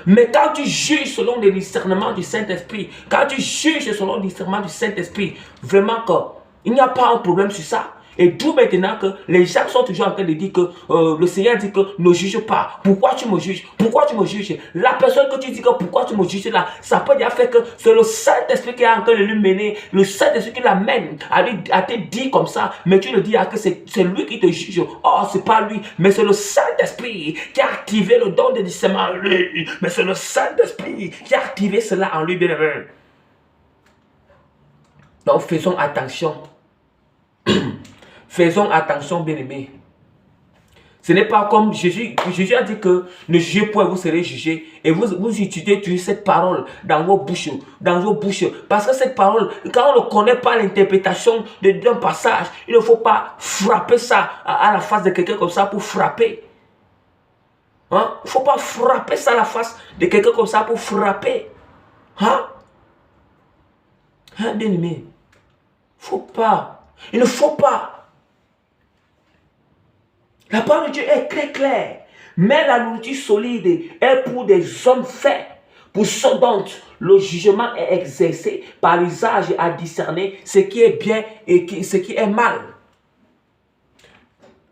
Mais quand tu juges selon le discernement du Saint-Esprit, quand tu juges selon le discernement du Saint-Esprit, vraiment qu'il n'y a pas un problème sur ça. Et d'où maintenant que les gens sont toujours en train de dire que le Seigneur dit que ne juge pas. Pourquoi tu me juges? Pourquoi tu me juges? La personne que tu dis que pourquoi tu me juges là, ça peut déjà faire que c'est le Saint-Esprit qui est en train de lui mener. Le Saint-Esprit qui l'amène à te dire comme ça. Mais tu le dis que c'est lui qui te juge. Oh, c'est pas lui. Mais c'est le Saint-Esprit qui a activé le don de discernement en lui. Mais c'est le Saint-Esprit qui a activé cela en lui, bien aimé. Donc faisons attention. Faisons attention, bien-aimés. Ce n'est pas comme Jésus a dit que ne jugez point, vous serez jugés. Et vous utilisez cette parole dans vos bouches. Parce que cette parole, quand on ne connaît pas l'interprétation d'un passage, il ne faut pas frapper ça à la face de quelqu'un comme ça pour frapper. Hein? Il ne faut pas frapper ça à la face de quelqu'un comme ça pour frapper. Hein? Hein, bien-aimé? Il ne faut pas. La parole de Dieu est très claire. Mais la nourriture solide est pour des hommes faits. Pour ce dont le jugement est exercé par l'usage à discerner ce qui est bien et ce qui est mal.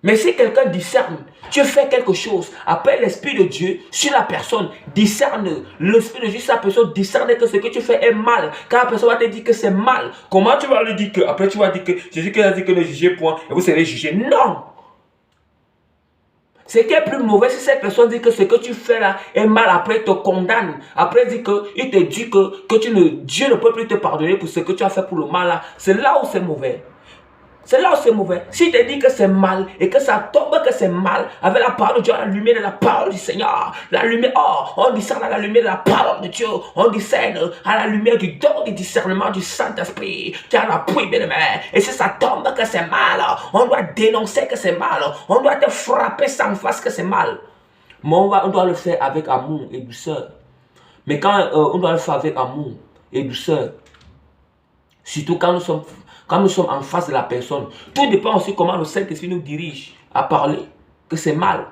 Mais si quelqu'un discerne, tu fais quelque chose, après l'Esprit de Dieu sur la personne, discerne, l'Esprit de Dieu sur la personne, discerne que ce que tu fais est mal. Quand la personne va te dire que c'est mal, comment tu vas lui dire que, après tu vas dire que Jésus qui a dit que ne jugez point et vous serez jugés? Non! Ce qui est plus mauvais, si cette personne dit que ce que tu fais là est mal, après il te condamne, après il te dit que Dieu ne peut plus te pardonner pour ce que tu as fait pour le mal là, c'est là où c'est mauvais. C'est là où c'est mauvais. Si tu dis que c'est mal et que ça tombe que c'est mal, avec la parole de Dieu, la lumière de la parole du Seigneur, la lumière, on discerne à la lumière de la parole de Dieu, on discerne à la lumière du don du discernement du Saint-Esprit, qui a l'appui, bien aimé. Et si ça tombe que c'est mal, on doit dénoncer que c'est mal, on doit te frapper sans face que c'est mal. Mais on doit le faire avec amour et douceur. Mais quand on doit le faire avec amour et douceur, surtout quand nous sommes en face de la personne, tout dépend aussi comment le Saint-Esprit nous dirige à parler, que c'est mal.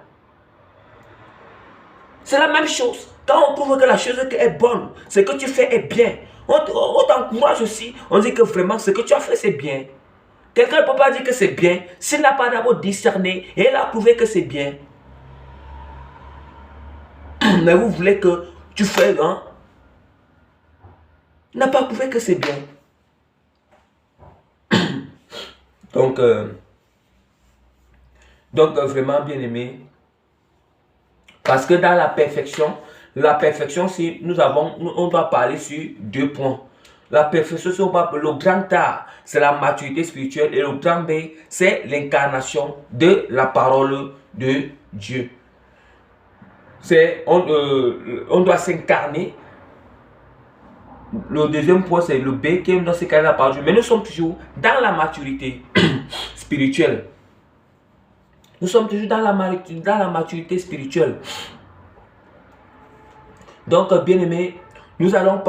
C'est la même chose. Quand on trouve que la chose est bonne, ce que tu fais est bien, on t'encourage aussi. On dit que vraiment ce que tu as fait c'est bien. Quelqu'un ne peut pas dire que c'est bien s'il n'a pas d'abord discerné et il a prouvé que c'est bien. Mais vous voulez que tu fais, hein? Il n'a pas prouvé que c'est bien. Donc vraiment bien aimé, parce que dans la perfection, si on doit parler sur 2 points. La perfection, le grand A, c'est la maturité spirituelle et le grand B, c'est l'incarnation de la parole de Dieu. On doit s'incarner. Le deuxième point, c'est le B qui est dans s'incarner la parole de Dieu. Mais nous sommes toujours dans la maturité spirituelle. Nous sommes toujours dans la maturité spirituelle. Donc, bien aimé, nous allons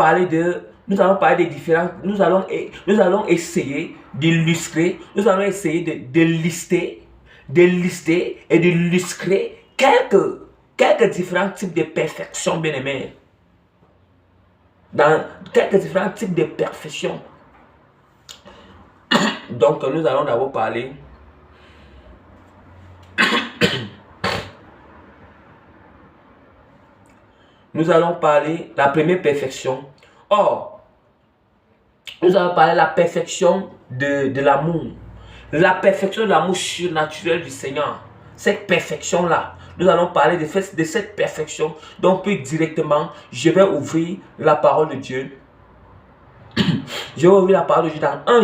essayer d'illustrer, nous allons essayer de lister et d'illustrer quelques différents types de perfection, bien aimé. Dans quelques différents types de perfection. Donc, nous allons d'abord parler. Nous allons parler de la première perfection. Nous allons parler de la perfection de l'amour. La perfection de l'amour surnaturel du Seigneur. Cette perfection-là. nous allons parler de cette perfection. Donc, plus directement, je vais ouvrir la parole de Dieu. Je vais ouvrir la parole de Dieu dans 1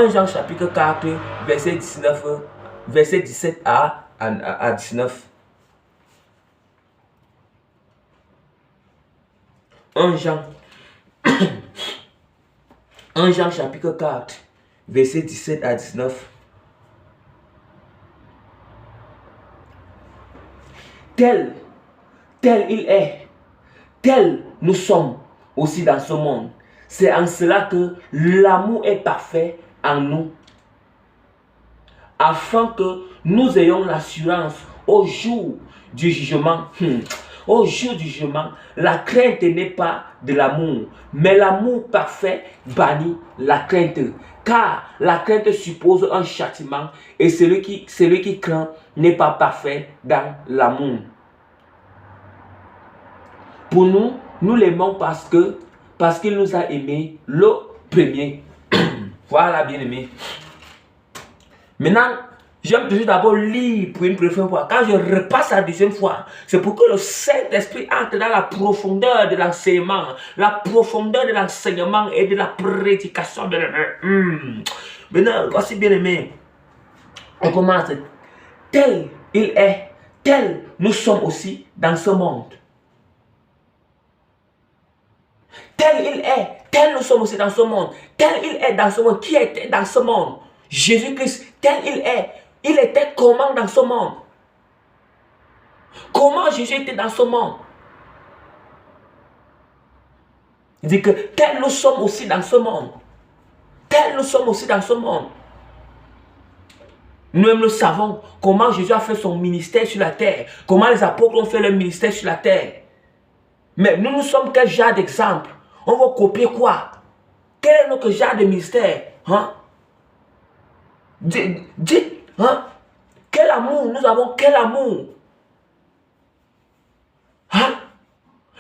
Jean chapitre 4, verset 19, verset 17 à 19. 1 Jean. 1 Jean chapitre 4, verset 17 à 19. Tel il est, tel nous sommes aussi dans ce monde. C'est en cela que l'amour est parfait en nous, afin que nous ayons l'assurance au jour du jugement. Au jour du jugement, la crainte n'est pas de l'amour, mais l'amour parfait bannit la crainte. Car la crainte suppose un châtiment, et celui qui craint n'est pas parfait dans l'amour. Pour nous, nous l'aimons parce qu'il nous a aimés le premier. Voilà, bien-aimé. Maintenant, j'aime toujours d'abord lire pour une première fois. Quand je repasse la deuxième fois, c'est pour que le Saint-Esprit entre dans la profondeur de l'enseignement, la profondeur de l'enseignement et de la prédication. Maintenant, voici, bien-aimé. On commence. Tel il est, tel nous sommes aussi dans ce monde. Tel il est, tel nous sommes aussi dans ce monde. Tel il est dans ce monde. Qui était dans ce monde? Jésus-Christ, tel il est. Il était comment dans ce monde? Comment Jésus était dans ce monde? Il dit que tel nous sommes aussi dans ce monde. Tel nous sommes aussi dans ce monde. Nous-mêmes le savons comment Jésus a fait son ministère sur la terre. Comment les apôtres ont fait leur ministère sur la terre. Mais nous sommes quel genre d'exemple? On va copier quoi? Quel est notre genre de ministère? Dites, quel amour, nous avons quel amour?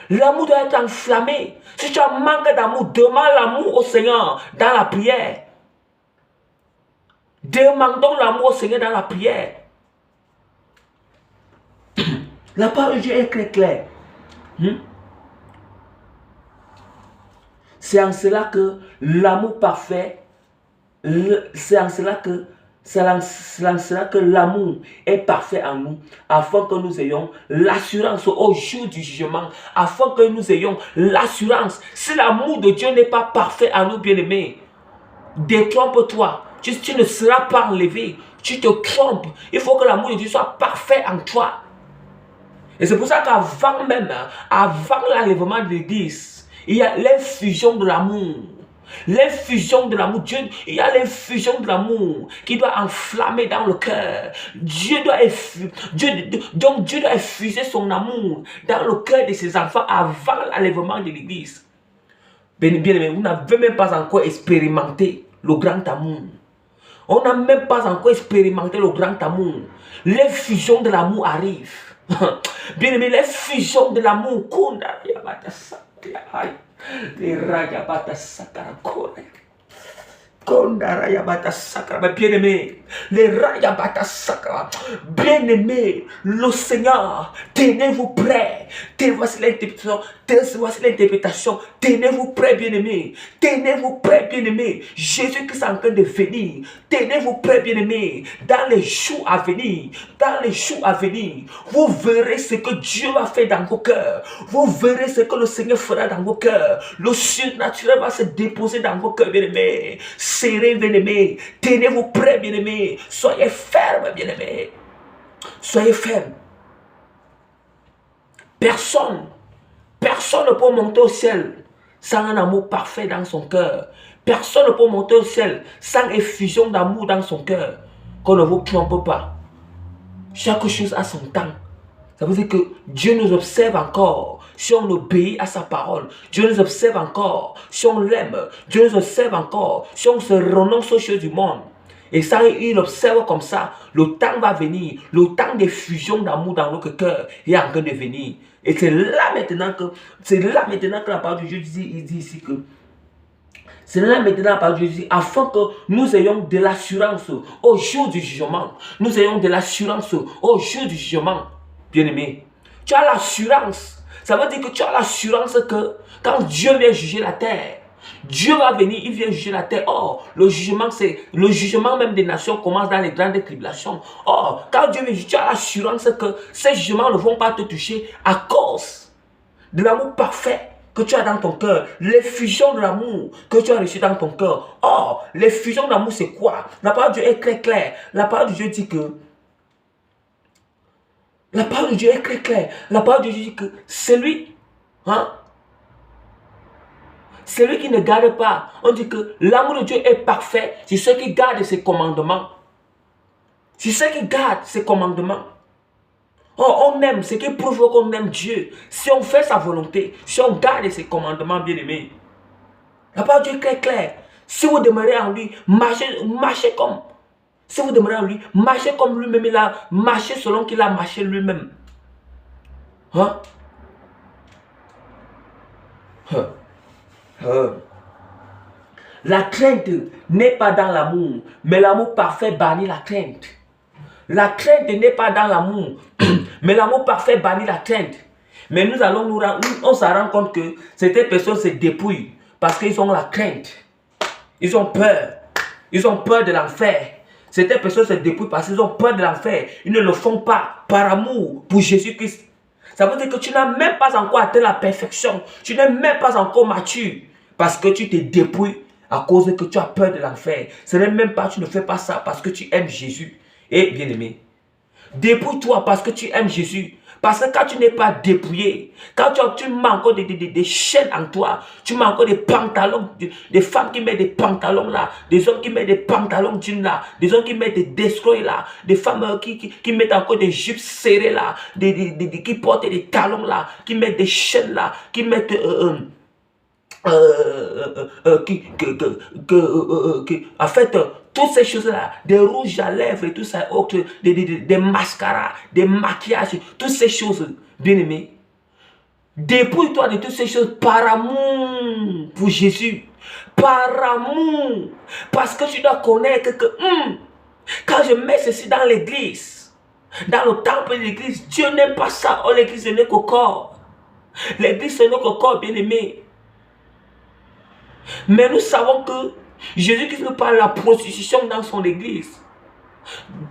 L'amour doit être enflammé. Si tu as manque d'amour, demande l'amour au Seigneur dans la prière. Demandons l'amour au Seigneur dans la prière. La parole de Dieu est très claire. C'est en cela que l'amour parfait, c'est en cela que l'amour est parfait en nous, afin que nous ayons l'assurance au jour du jugement, afin que nous ayons l'assurance. Si l'amour de Dieu n'est pas parfait en nous, bien-aimés, détrompe-toi, tu ne seras pas enlevé, tu te trompes. Il faut que l'amour de Dieu soit parfait en toi. Et c'est pour ça qu'avant même, avant l'enlèvement de l'Église, il y a l'infusion de l'amour. L'infusion de l'amour. Il y a l'infusion de l'amour qui doit enflammer dans le cœur. Dieu doit infuser son amour dans le cœur de ses enfants avant l'enlèvement de l'Église. Bien aimé, vous n'avez même pas encore expérimenté le grand amour. On n'a même pas encore expérimenté le grand amour. L'infusion de l'amour arrive. Bien aimé, l'infusion de l'amour. Bien-aimé, bien-aimé, le Seigneur, tenez-vous prêts. Voici l'interprétation. Tenez-vous prêts, bien-aimé. Tenez-vous prêts, bien-aimé. Jésus-Christ est en train de venir. Tenez-vous prêts, bien-aimé. Dans les jours à venir, vous verrez ce que Dieu va faire dans vos cœurs. Vous verrez ce que le Seigneur fera dans vos cœurs. Le surnaturel va se déposer dans vos cœurs, bien-aimé. Serrez, bien-aimé. Tenez-vous prêts, bien-aimé. Soyez fermes, bien-aimé. Soyez fermes. Personne ne peut monter au ciel sans un amour parfait dans son cœur. Personne ne peut monter au ciel sans effusion d'amour dans son cœur. Qu'on ne vous trompe pas. Chaque chose a son temps. Ça veut dire que Dieu nous observe encore si on obéit à sa parole. Dieu nous observe encore si on l'aime. Dieu nous observe encore si on se renonce aux choses du monde. Et ça, il observe comme ça. Le temps va venir. Le temps d'effusion d'amour dans notre cœur est en train de venir. Et c'est là maintenant que la parole de Dieu dit ici que C'est là maintenant par Jésus, afin que nous ayons de l'assurance au jour du jugement. Nous ayons de l'assurance au jour du jugement. Bien-aimé, tu as l'assurance. Ça veut dire que tu as l'assurance que quand Dieu vient juger la terre, Dieu va venir, il vient juger la terre. Oh, le jugement même des nations commence dans les grandes tribulations. Oh, quand Dieu vient juger, tu as l'assurance que ces jugements ne vont pas te toucher à cause de l'amour parfait que tu as dans ton cœur, l'effusion de l'amour que tu as reçu dans ton cœur. Oh, l'effusion d'amour, c'est quoi? La parole de Dieu est très claire. La parole de Dieu dit que la parole de Dieu est très claire. La parole de Dieu dit que celui, celui qui ne garde pas, on dit que l'amour de Dieu est parfait, c'est ceux qui gardent ses commandements. C'est ceux qui gardent ses commandements. Oh, on aime, ce qui prouve qu'on aime Dieu. Si on fait sa volonté, si on garde ses commandements, bien-aimés. La parole de Dieu est très claire. Si vous demeurez en lui, marchez comme. Si vous demeurez en lui, marchez comme lui-même, il a marché selon qu'il a marché lui-même. La crainte n'est pas dans l'amour, mais l'amour parfait bannit la crainte. La crainte n'est pas dans l'amour, mais l'amour parfait bannit la crainte. Mais nous allons on s'en rend compte que certaines personnes se dépouillent parce qu'ils ont la crainte. Ils ont peur. Ils ont peur de l'enfer. Certaines personnes se dépouillent parce qu'ils ont peur de l'enfer. Ils ne le font pas par amour pour Jésus-Christ. Ça veut dire que tu n'as même pas encore atteint la perfection. Tu n'es même pas encore mature parce que tu te dépouilles à cause que tu as peur de l'enfer. Ce n'est même pas, tu ne fais pas ça parce que tu aimes Jésus. Et bien aimé, dépouille-toi parce que tu aimes Jésus. Parce que quand tu n'es pas dépouillé, quand tu manques des chaînes en toi, tu manques des pantalons, des femmes qui mettent des pantalons là, des hommes qui mettent des pantalons jeans là, des hommes qui mettent des destroys là, des femmes qui mettent encore des jupes serrées là, qui portent des talons là, qui mettent des chaînes là, qui mettent... en fait, toutes ces choses-là, des rouges à lèvres et tout ça, des mascaras, des maquillages, toutes ces choses, bien aimé, dépouille-toi de toutes ces choses par amour pour Jésus, par amour, parce que tu dois connaître que quand je mets ceci dans l'église, dans le temple de l'église, Dieu n'aime pas ça. Oh, l'église n'est qu'au corps. L'église n'est qu'au corps, bien aimé. Mais nous savons que Jésus-Christ nous parle de la prostitution dans son église.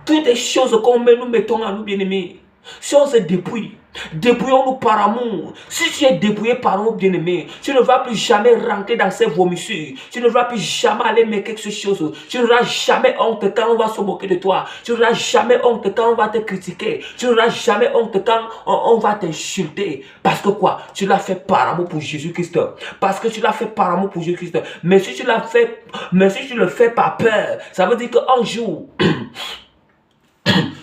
Toutes les choses que nous mettons à nous, bien-aimés, si on se dépouille, dépouillons-nous par amour. Si tu es dépouillé par amour, bien-aimé, tu ne vas plus jamais rentrer dans ces vomissures. Tu ne vas plus jamais aller mettre quelque chose. Tu n'auras jamais honte quand on va se moquer de toi. Tu n'auras jamais honte quand on va te critiquer. Tu n'auras jamais honte quand on va t'insulter. Parce que quoi? Tu l'as fait par amour pour Jésus-Christ. Parce que tu l'as fait par amour pour Jésus-Christ. Mais si tu l'as fait, mais si tu le fais par peur, ça veut dire qu'un jour...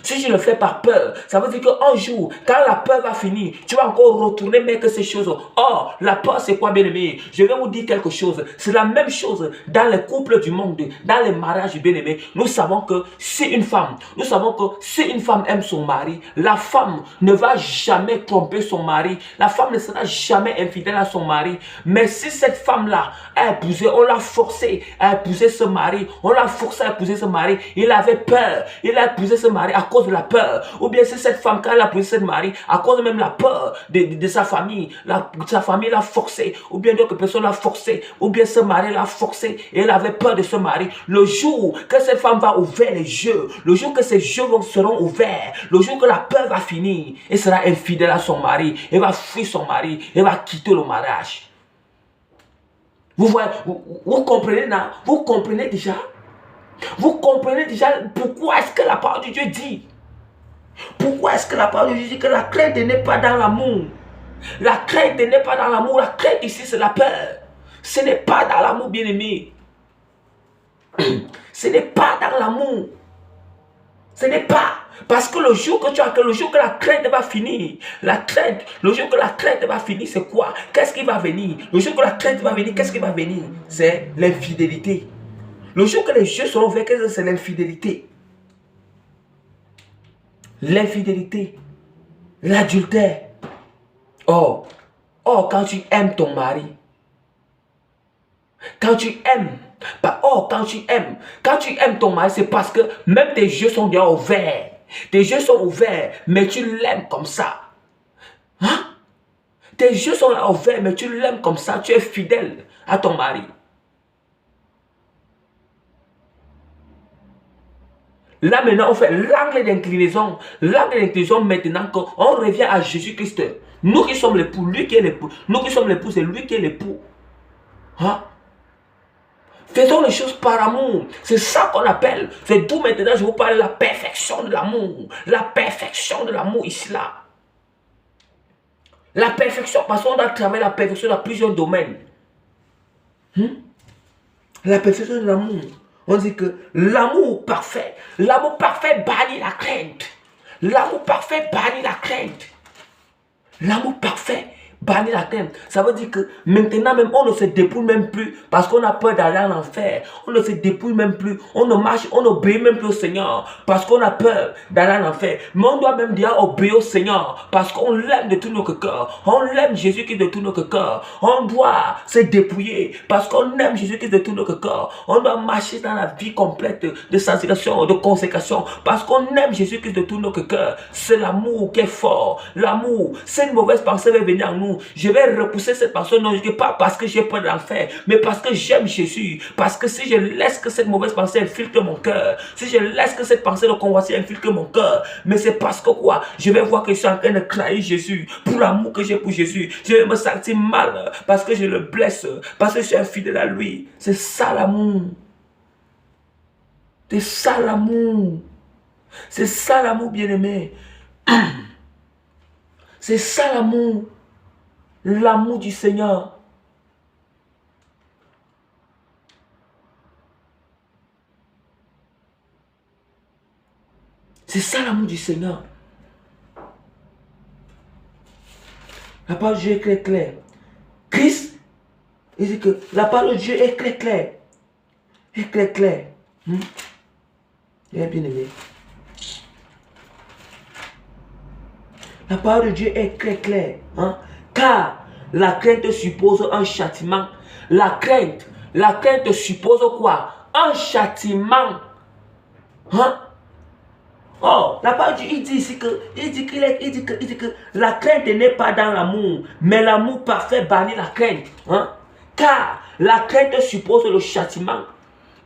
Si tu le fais par peur, ça veut dire qu'un jour, quand la peur va finir, tu vas encore retourner mettre ces choses. Or, la peur, c'est quoi, bien aimé? Je vais vous dire quelque chose. C'est la même chose dans les couples du monde, dans les mariages, bien aimé. Nous savons que si une femme aime son mari, la femme ne va jamais tromper son mari. La femme ne sera jamais infidèle à son mari. Mais si cette femme-là a épousé, on l'a forcé à épouser ce mari, on l'a forcé à épouser ce mari, il avait peur, il a épousé ce mari à cause de la peur. Ou bien c'est cette femme, quand elle a épousé ce mari, à cause même de la peur de sa famille, sa famille l'a forcé, ou bien d'autres personnes l'ont forcé, ou bien ce mari l'a forcé et elle avait peur de ce mari. Le jour que cette femme va ouvrir les yeux, le jour que ses yeux seront ouverts, le jour que la peur va finir, elle sera infidèle à son mari, elle va fuir son mari, elle va quitter le mariage. Vous voyez, vous comprenez là? Vous comprenez déjà? Vous comprenez déjà pourquoi est-ce que la parole de Dieu dit? Pourquoi est-ce que la parole de Dieu dit que la crainte n'est pas dans l'amour? La crainte n'est pas dans l'amour. La crainte ici, c'est la peur. Ce n'est pas dans l'amour, bien-aimé. Ce n'est pas dans l'amour. Ce n'est pas. Parce que le jour que la crainte va finir, le jour que la crainte va finir, c'est quoi? Qu'est-ce qui va venir? Le jour que la crainte va venir, qu'est-ce qui va venir? C'est l'infidélité. Le jour que les yeux seront ouverts, c'est l'infidélité. L'infidélité. L'adultère. Oh, quand tu aimes ton mari, Quand tu aimes, quand tu aimes ton mari, c'est parce que même tes yeux sont bien ouverts. Tes yeux sont ouverts, mais tu l'aimes comme ça. Hein? Tes yeux sont ouverts, mais tu l'aimes comme ça. Tu es fidèle à ton mari. Là maintenant, on fait l'angle d'inclinaison. L'angle d'inclinaison maintenant, on revient à Jésus-Christ. Nous qui sommes l'époux, lui qui est l'époux. Nous qui sommes l'époux, c'est lui qui est l'époux. Hein? Faisons les choses par amour. C'est ça qu'on appelle. C'est d'où maintenant je vous parle de la perfection de l'amour. La perfection de l'amour ici là. La perfection, parce qu'on doit travailler la perfection dans plusieurs domaines. La perfection de l'amour. On dit que l'amour parfait bannit la crainte. L'amour parfait bannit la crainte. L'amour parfait bannit la crainte. Ça veut dire que maintenant même, on ne se dépouille même plus parce qu'on a peur d'aller en enfer. On ne se dépouille même plus. On ne marche, on n'obéit même plus au Seigneur parce qu'on a peur d'aller en enfer. Mais on doit même déjà obéir au Seigneur parce qu'on l'aime de tout notre cœur. On l'aime Jésus-Christ de tout notre cœur. On doit se dépouiller parce qu'on aime Jésus-Christ de tout notre cœur. On doit marcher dans la vie complète de sanctification, de consécration parce qu'on aime Jésus-Christ de tout notre cœur. C'est l'amour qui est fort. L'amour, c'est une mauvaise pensée va venir en nous. Je vais repousser cette personne, non, pas parce que j'ai peur de l'enfer, mais parce que j'aime Jésus. Parce que si je laisse que cette mauvaise pensée infiltre mon cœur, si je laisse que cette pensée de convoitise infiltre mon cœur, mais c'est parce que quoi? Je vais voir que je suis en train de trahir Jésus, pour l'amour que j'ai pour Jésus. Je vais me sentir mal parce que je le blesse, parce que je suis infidèle à lui. C'est ça l'amour. C'est ça l'amour. C'est ça l'amour, bien-aimé. C'est ça l'amour. L'amour du Seigneur. C'est ça l'amour du Seigneur. La parole de Dieu est très claire. Christ, il dit que la parole de Dieu est très claire. Est très claire. Bien aimé. La parole de Dieu est très claire. Car la crainte suppose un châtiment. La crainte suppose quoi? Un châtiment. Oh, la parole de Dieu, il dit ici que, il dit que la crainte n'est pas dans l'amour, mais l'amour parfait bannit la crainte. Car la crainte suppose le châtiment.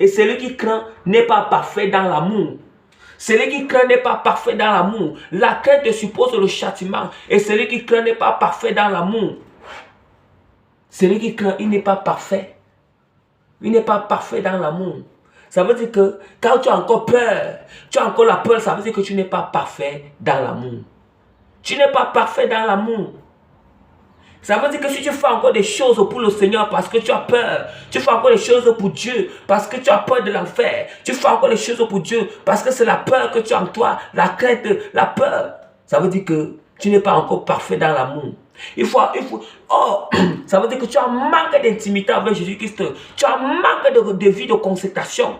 Et celui qui craint n'est pas parfait dans l'amour. Celui qui craint n'est pas parfait dans l'amour. La crainte suppose le châtiment. Et celui qui craint n'est pas parfait dans l'amour. Celui qui craint, il n'est pas parfait. Il n'est pas parfait dans l'amour. Ça veut dire que quand tu as encore peur, tu as encore la peur, ça veut dire que tu n'es pas parfait dans l'amour. Tu n'es pas parfait dans l'amour. Ça veut dire que si tu fais encore des choses pour le Seigneur parce que tu as peur, tu fais encore des choses pour Dieu parce que tu as peur de l'enfer, tu fais encore des choses pour Dieu parce que c'est la peur que tu as en toi, la crainte, la peur. Ça veut dire que tu n'es pas encore parfait dans l'amour. Ça veut dire que tu as un manque d'intimité avec Jésus-Christ. Tu as un manque de vie de consécration.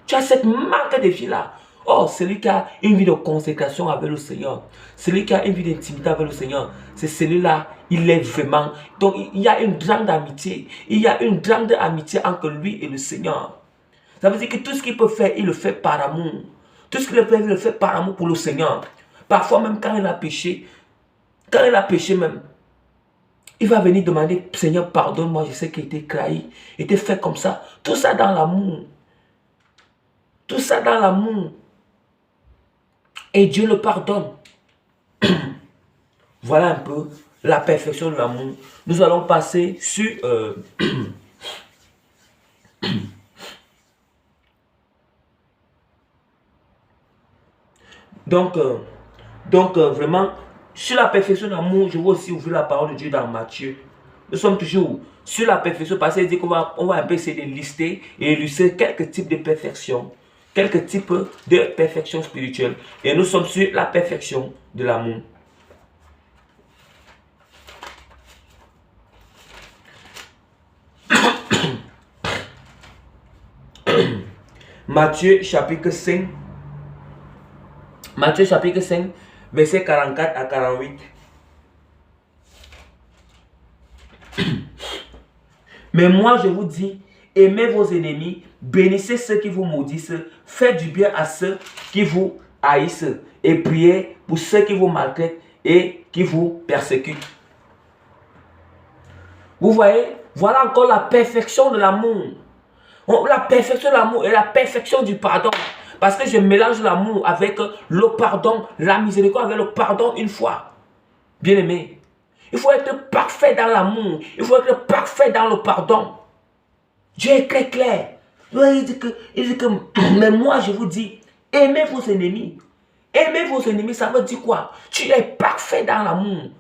Tu as cette manque de vie-là. Oh, celui qui a une vie de consécration avec le Seigneur, celui qui a une vie d'intimité avec le Seigneur, c'est celui-là, il est vraiment. Donc, il y a une grande amitié. Il y a une grande amitié entre lui et le Seigneur. Ça veut dire que tout ce qu'il peut faire, il le fait par amour. Tout ce qu'il peut faire, il le fait par amour pour le Seigneur. Parfois, même quand il a péché, même, il va venir demander, Seigneur, pardonne-moi, je sais qu'il était trahi, il était fait comme ça. Tout ça dans l'amour. Tout ça dans l'amour. Et Dieu le pardonne. Voilà un peu la perfection de l'amour. Nous allons passer sur... Donc, vraiment, sur la perfection de l'amour, je vais aussi ouvrir la parole de Dieu dans Matthieu. Nous sommes toujours sur la perfection parce qu'il dit qu'on va un peu essayer de lister et illustrer quelques types de perfection. Quelques types de perfection spirituelle. Et nous sommes sur la perfection de l'amour. Matthieu chapitre 5. Matthieu chapitre 5, verset 44 à 48. Mais moi je vous dis, aimez vos ennemis, bénissez ceux qui vous maudissent, faites du bien à ceux qui vous haïssent et priez pour ceux qui vous maltraitent et qui vous persécutent. Vous voyez, voilà encore la perfection de l'amour. La perfection de l'amour et la perfection du pardon. Parce que je mélange l'amour avec le pardon, la miséricorde avec le pardon une fois. Bien aimé, il faut être parfait dans l'amour. Il faut être parfait dans le pardon. Dieu est très clair. Il dit que, mais moi je vous dis, aimez vos ennemis. Aimez vos ennemis, ça veut dire quoi? Tu es parfait dans l'amour.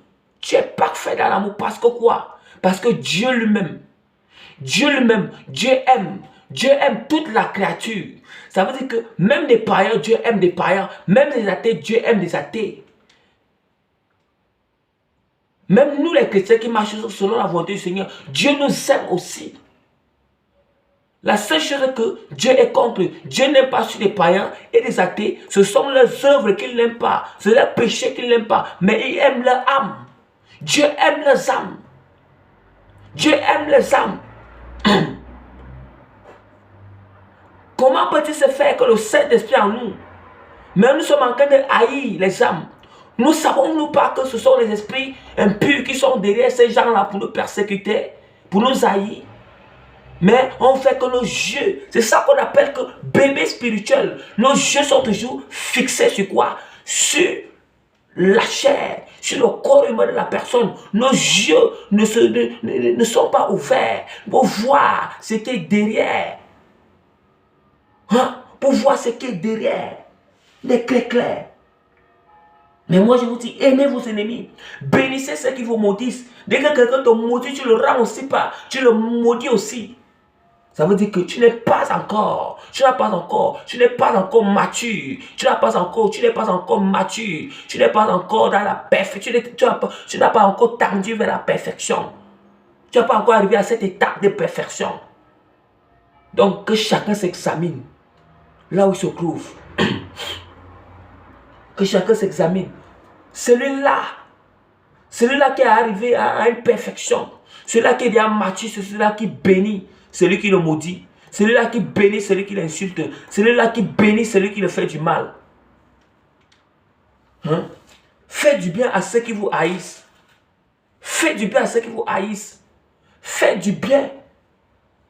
Tu es parfait dans l'amour parce que quoi? Parce que Dieu lui-même, Dieu aime. Dieu aime toute la créature. Ça veut dire que même des païens, Dieu aime des païens. Même des athées, Dieu aime des athées. Même nous les chrétiens qui marchent selon la volonté du Seigneur, Dieu nous aime aussi. La seule chose que Dieu est contre, Dieu n'aime pas sur les païens et les athées. Ce sont leurs œuvres qu'il n'aime pas. C'est leurs péchés qu'il n'aime pas. Mais il aime leur âme. Dieu aime leurs âmes. Dieu aime les âmes. Comment peut-il se faire que le Saint-Esprit en nous, mais nous sommes en train de haïr les âmes? Nous savons-nous pas que ce sont les esprits impurs qui sont derrière ces gens-là pour nous persécuter, pour nous haïr? Mais on fait que nos yeux, c'est ça qu'on appelle que bébé spirituel. Nos yeux sont toujours fixés sur quoi? Sur la chair, sur le corps humain de la personne. Nos yeux ne sont pas ouverts pour voir ce qui est derrière. Hein? Pour voir ce qui est derrière. Les clés clairs. Mais moi je vous dis, aimez vos ennemis. Bénissez ceux qui vous maudissent. Dès que quelqu'un te maudit, tu le rends aussi pas. Tu le maudis aussi. Ça veut dire que tu n'es pas encore mature. Tu n'es pas encore mature. Tu n'es pas encore dans la perfection. Tu n'as pas encore tendu vers la perfection. Tu n'as pas encore arrivé à cette étape de perfection. Donc que chacun s'examine là où il se trouve. Que chacun s'examine. Celui-là qui est arrivé à une perfection, celui-là qui est déjà mature, c'est celui-là qui bénit celui qui le maudit, celui-là qui bénit celui qui l'insulte, celui-là qui bénit celui qui le fait du mal. Hein? Faites du bien à ceux qui vous haïssent. Faites du bien à ceux qui vous haïssent. Faites du bien.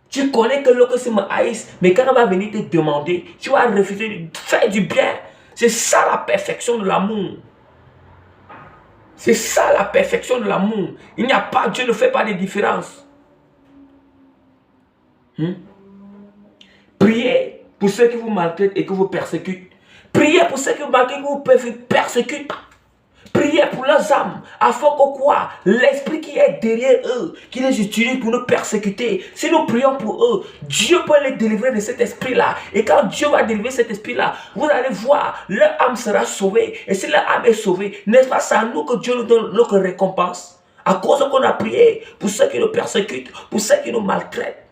Tu connais que l'autre se me haïsse, mais quand on va venir te demander, tu vas refuser. Fais du bien. C'est ça la perfection de l'amour. C'est ça la perfection de l'amour. Il n'y a pas, Dieu ne fait pas de différence. Priez pour ceux qui vous maltraitent et qui vous persécutent. Priez pour ceux qui vous maltraitent et qui vous persécutent. Priez pour leurs âmes, afin que quoi? L'esprit qui est derrière eux, qui les utilise pour nous persécuter. Si nous prions pour eux, Dieu peut les délivrer de cet esprit-là. Et quand Dieu va délivrer cet esprit-là, vous allez voir, leur âme sera sauvée. Et si leur âme est sauvée, n'est-ce pas ça à nous que Dieu nous donne notre récompense? À cause qu'on a prié pour ceux qui nous persécutent, pour ceux qui nous maltraitent.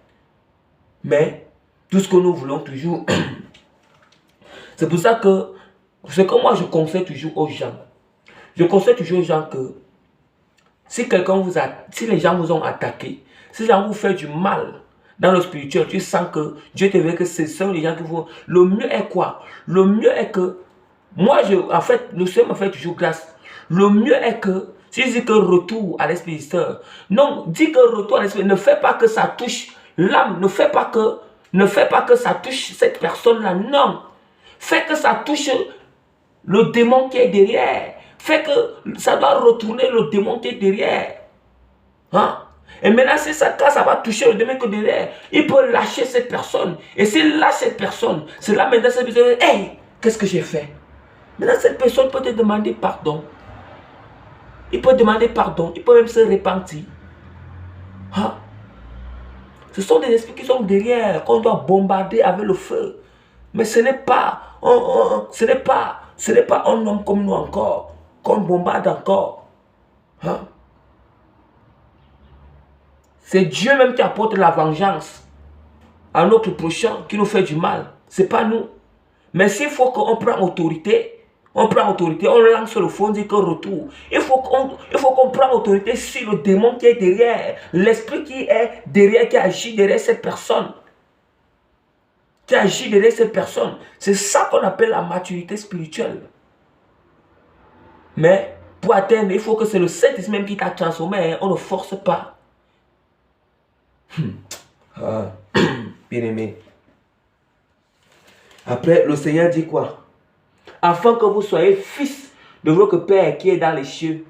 Mais, tout ce que nous voulons toujours, c'est pour ça que, moi je conseille toujours aux gens. Je conseille toujours aux gens que si les gens vous ont attaqué, si les gens vous font du mal dans le spirituel, tu sens que Dieu te veut que ce sont les gens qui vous... Le mieux est quoi? Le mieux est que, nous sommes toujours grâce. Le mieux est que, si je dis que retour à l'esprit Saint, non, dis que retour à l'esprit, ne fais pas que ça touche l'âme, ne fais pas que ça touche cette personne-là, non. Fais que ça touche le démon qui est derrière. Fait que ça doit retourner le démon qui est derrière. Hein? Et maintenant, si quand ça va toucher le démon qui est derrière, il peut lâcher cette personne. Et s'il lâche cette personne, c'est là maintenant cette personne dit, hey, qu'est-ce que j'ai fait? Maintenant, cette personne peut te demander pardon. Il peut demander pardon. Il peut même se repentir. Hein? Ce sont des esprits qui sont derrière, qu'on doit bombarder avec le feu. Mais ce n'est pas un homme comme nous encore. Qu'on bombarde encore. Hein? C'est Dieu même qui apporte la vengeance à notre prochain qui nous fait du mal. Ce n'est pas nous. Mais s'il faut qu'on prenne autorité, on lance le fond, on dit que retour. Il faut qu'on prenne autorité sur le démon qui est derrière, l'esprit qui est derrière, qui agit derrière cette personne. tu agis derrière cette personne. C'est ça qu'on appelle la maturité spirituelle. Mais pour atteindre, il faut que c'est le Saint-Esprit même qui t'a transformé. Hein. On ne force pas. Bien aimé. Après, le Seigneur dit quoi? Afin que vous soyez fils de votre Père qui est dans les cieux.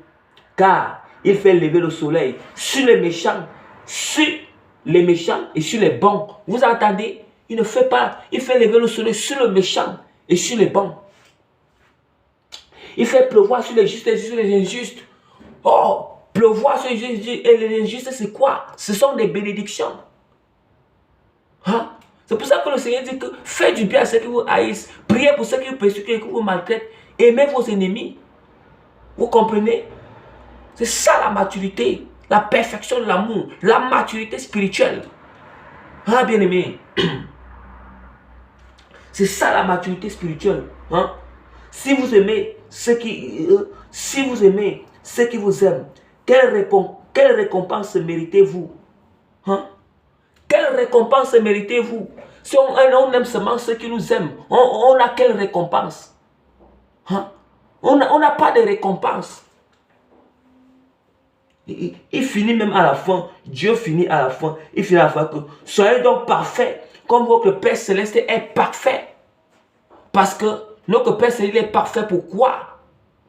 Car il fait lever le soleil sur les méchants et sur les bons. Vous entendez? Il ne fait pas. Il fait lever le soleil sur le méchant et sur les bons. Il fait pleuvoir sur les justes et sur les injustes. Oh, pleuvoir sur les justes et les injustes, c'est quoi? Ce sont des bénédictions. Hein? C'est pour ça que le Seigneur dit que faites du bien à ceux qui vous haïssent. Priez pour ceux qui vous persécutent et qui vous maltraitent. Aimez vos ennemis. Vous comprenez? C'est ça la maturité. La perfection de l'amour. La maturité spirituelle. Ah, bien aimé. C'est ça la maturité spirituelle. Hein? Si vous aimez ceux qui vous aiment, quelle récompense méritez-vous? Hein? Quelle récompense méritez-vous? Si on aime seulement ceux qui nous aiment, on a quelle récompense? Hein? On n'a pas de récompense. Il finit même à la fin. Dieu finit à la fin. Il finit à la fin que soyez donc parfaits comme votre Père Céleste est parfait. Parce que notre Père Céleste est parfait. Pourquoi?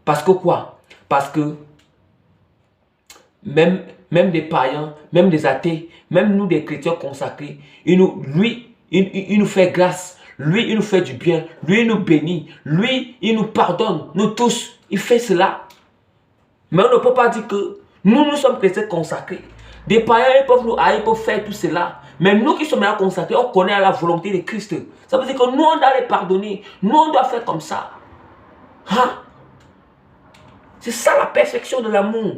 Parce que quoi? Parce que même des païens, même des athées, même nous des chrétiens consacrés, il nous fait grâce. Lui, il nous fait du bien. Lui, il nous bénit. Lui, il nous pardonne. Nous tous, il fait cela. Mais on ne peut pas dire que nous sommes chrétiens consacrés. Des païens, ils peuvent nous haïr, ils peuvent faire tout cela. Mais nous qui sommes là consacrés, on connaît la volonté de Christ. Ça veut dire que nous, on doit les pardonner. Nous, on doit faire comme ça. Hein? C'est ça la perfection de l'amour.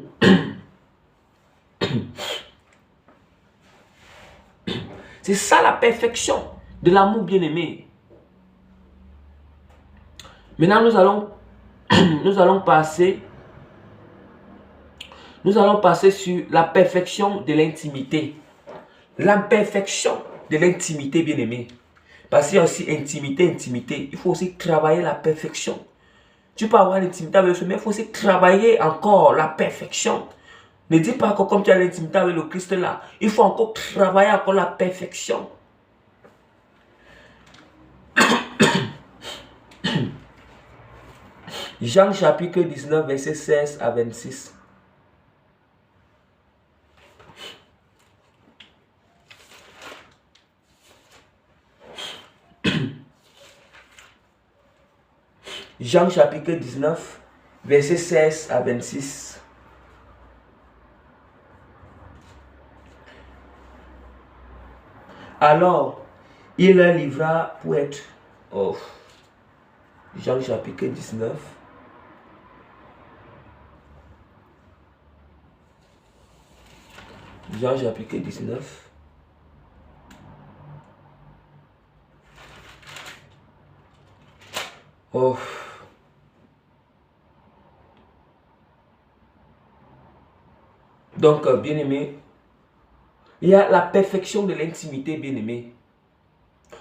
C'est ça la perfection de l'amour bien-aimé. Maintenant, nous allons passer sur la perfection de l'intimité. L'imperfection de l'intimité, bien-aimé. Parce qu'il y a aussi intimité. Il faut aussi travailler la perfection. Tu peux avoir l'intimité avec le Seigneur, mais il faut aussi travailler encore la perfection. Ne dis pas que comme tu as l'intimité avec le Christ là, il faut encore travailler encore la perfection. Jean chapitre 19, verset 16 à 26. Jean chapitre 19, verset 16 à 26. Alors, il leur livra pour être... Oh. Jean chapitre 19. Jean chapitre 19. Oh. Donc, bien aimé, il y a la perfection de l'intimité, bien aimé.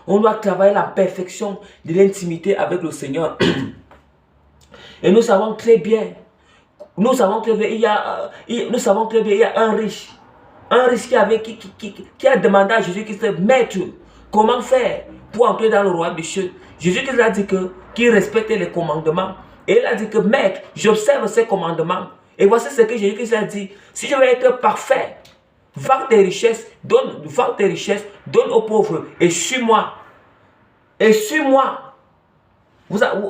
On doit travailler la perfection de l'intimité avec le Seigneur. Et nous savons très bien, il y a un riche qui a demandé à Jésus-Christ, Maître, comment faire pour entrer dans le royaume des cieux? Jésus-Christ a dit qu'il respectait les commandements. Et il a dit que, Maître, j'observe ces commandements. Et voici ce que Jésus-Christ a dit. Si je veux être parfait, vends tes richesses, donne aux pauvres et suis-moi. Et suis-moi. Vous avez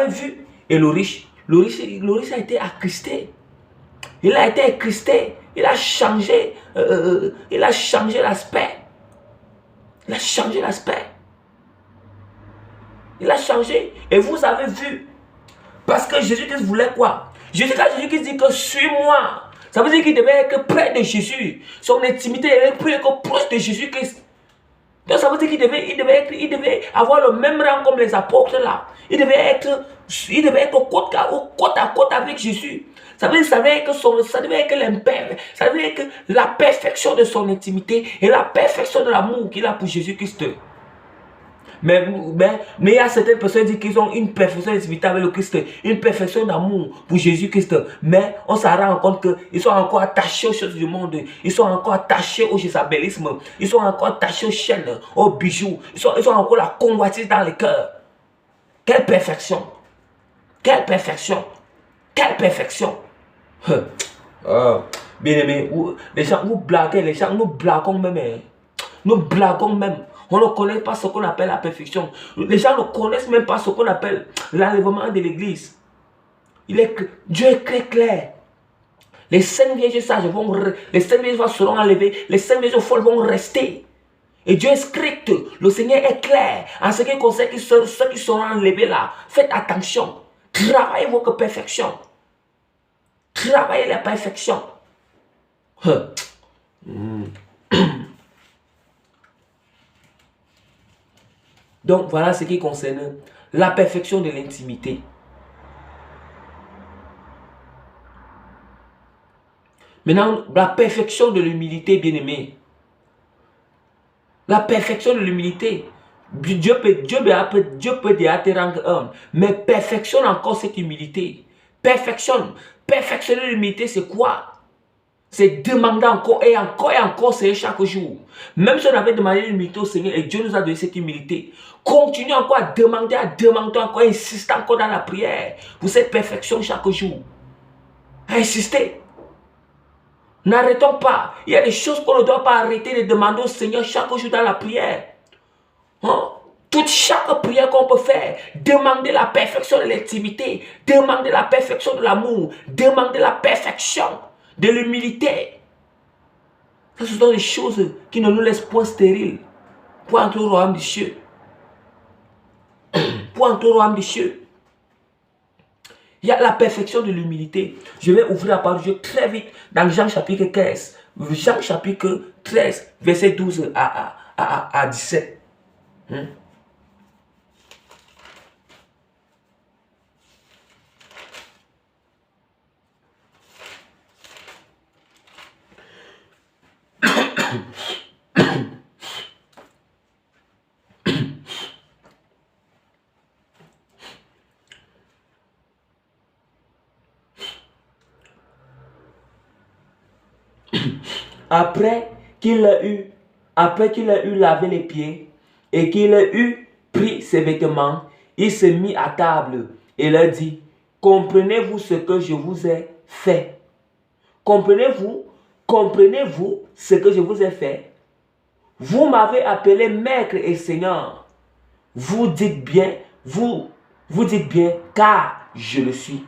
vu. Et le riche a été attristé. Il a été attristé. Il a changé l'aspect. Il a changé l'aspect. Il a changé. Et vous avez vu. Parce que Jésus-Christ voulait quoi? Jésus-Christ dit que suis-moi. Ça veut dire qu'il devait être près de Jésus. Son intimité devait être proche de Jésus-Christ. Donc ça veut dire qu'il devait avoir le même rang comme les apôtres là. Il devait être côte à côte avec Jésus. Ça devait être la perfection de son intimité et la perfection de l'amour qu'il a pour Jésus-Christ. Mais il y a certaines personnes qui disent qu'ils ont une perfection d'intimité avec le Christ, une perfection d'amour pour Jésus-Christ. Mais on se rend compte qu'ils sont encore attachés aux choses du monde. Ils sont encore attachés au jézabélisme. Ils sont encore attachés aux chaînes, aux bijoux. Ils ont encore la convoitise dans le cœur. Quelle perfection! Quelle perfection! Quelle perfection! Bien aimé, les gens vous blaguez, les gens nous blaguons même. Nous blaguons même. On ne connaît pas ce qu'on appelle la perfection. Les gens ne connaissent même pas ce qu'on appelle l'enlèvement de l'église. Dieu est très clair. Les 5 vierges sages les 5 vierges seront enlevées, les 5 vierges folles vont rester. Et Dieu est strict. Le Seigneur est clair. En ce qui concerne ceux qui seront enlevés là, faites attention. Travaillez votre perfection. Travaillez la perfection. Donc voilà ce qui concerne la perfection de l'intimité. Maintenant, la perfection de l'humilité, bien-aimé. La perfection de l'humilité. Dieu peut déjà te rendre humble, mais perfectionne encore cette humilité. Perfectionner l'humilité, c'est quoi? C'est demander encore et encore et encore, c'est chaque jour. Même si on avait demandé l'humilité au Seigneur et Dieu nous a donné cette humilité, continuez encore à demander encore, insistez encore dans la prière pour cette perfection chaque jour. Insistez. N'arrêtons pas. Il y a des choses qu'on ne doit pas arrêter de demander au Seigneur chaque jour dans la prière. Chaque prière qu'on peut faire, demander la perfection de l'intimité, demander la perfection de l'amour, demander la perfection de l'humilité. Ce sont des choses qui ne nous laissent point stériles pour entrer au royaume des cieux. Pour entrer au royaume des cieux. Il y a la perfection de l'humilité. Je vais ouvrir la parole de Dieu très vite dans Jean chapitre 15. Jean chapitre 13, verset 12 à 17. Après qu'il a eu lavé les pieds et qu'il a eu pris ses vêtements, il se mit à table et leur dit, comprenez-vous ce que je vous ai fait? Comprenez-vous ce que je vous ai fait? Vous m'avez appelé maître et seigneur. Vous dites bien, car je le suis.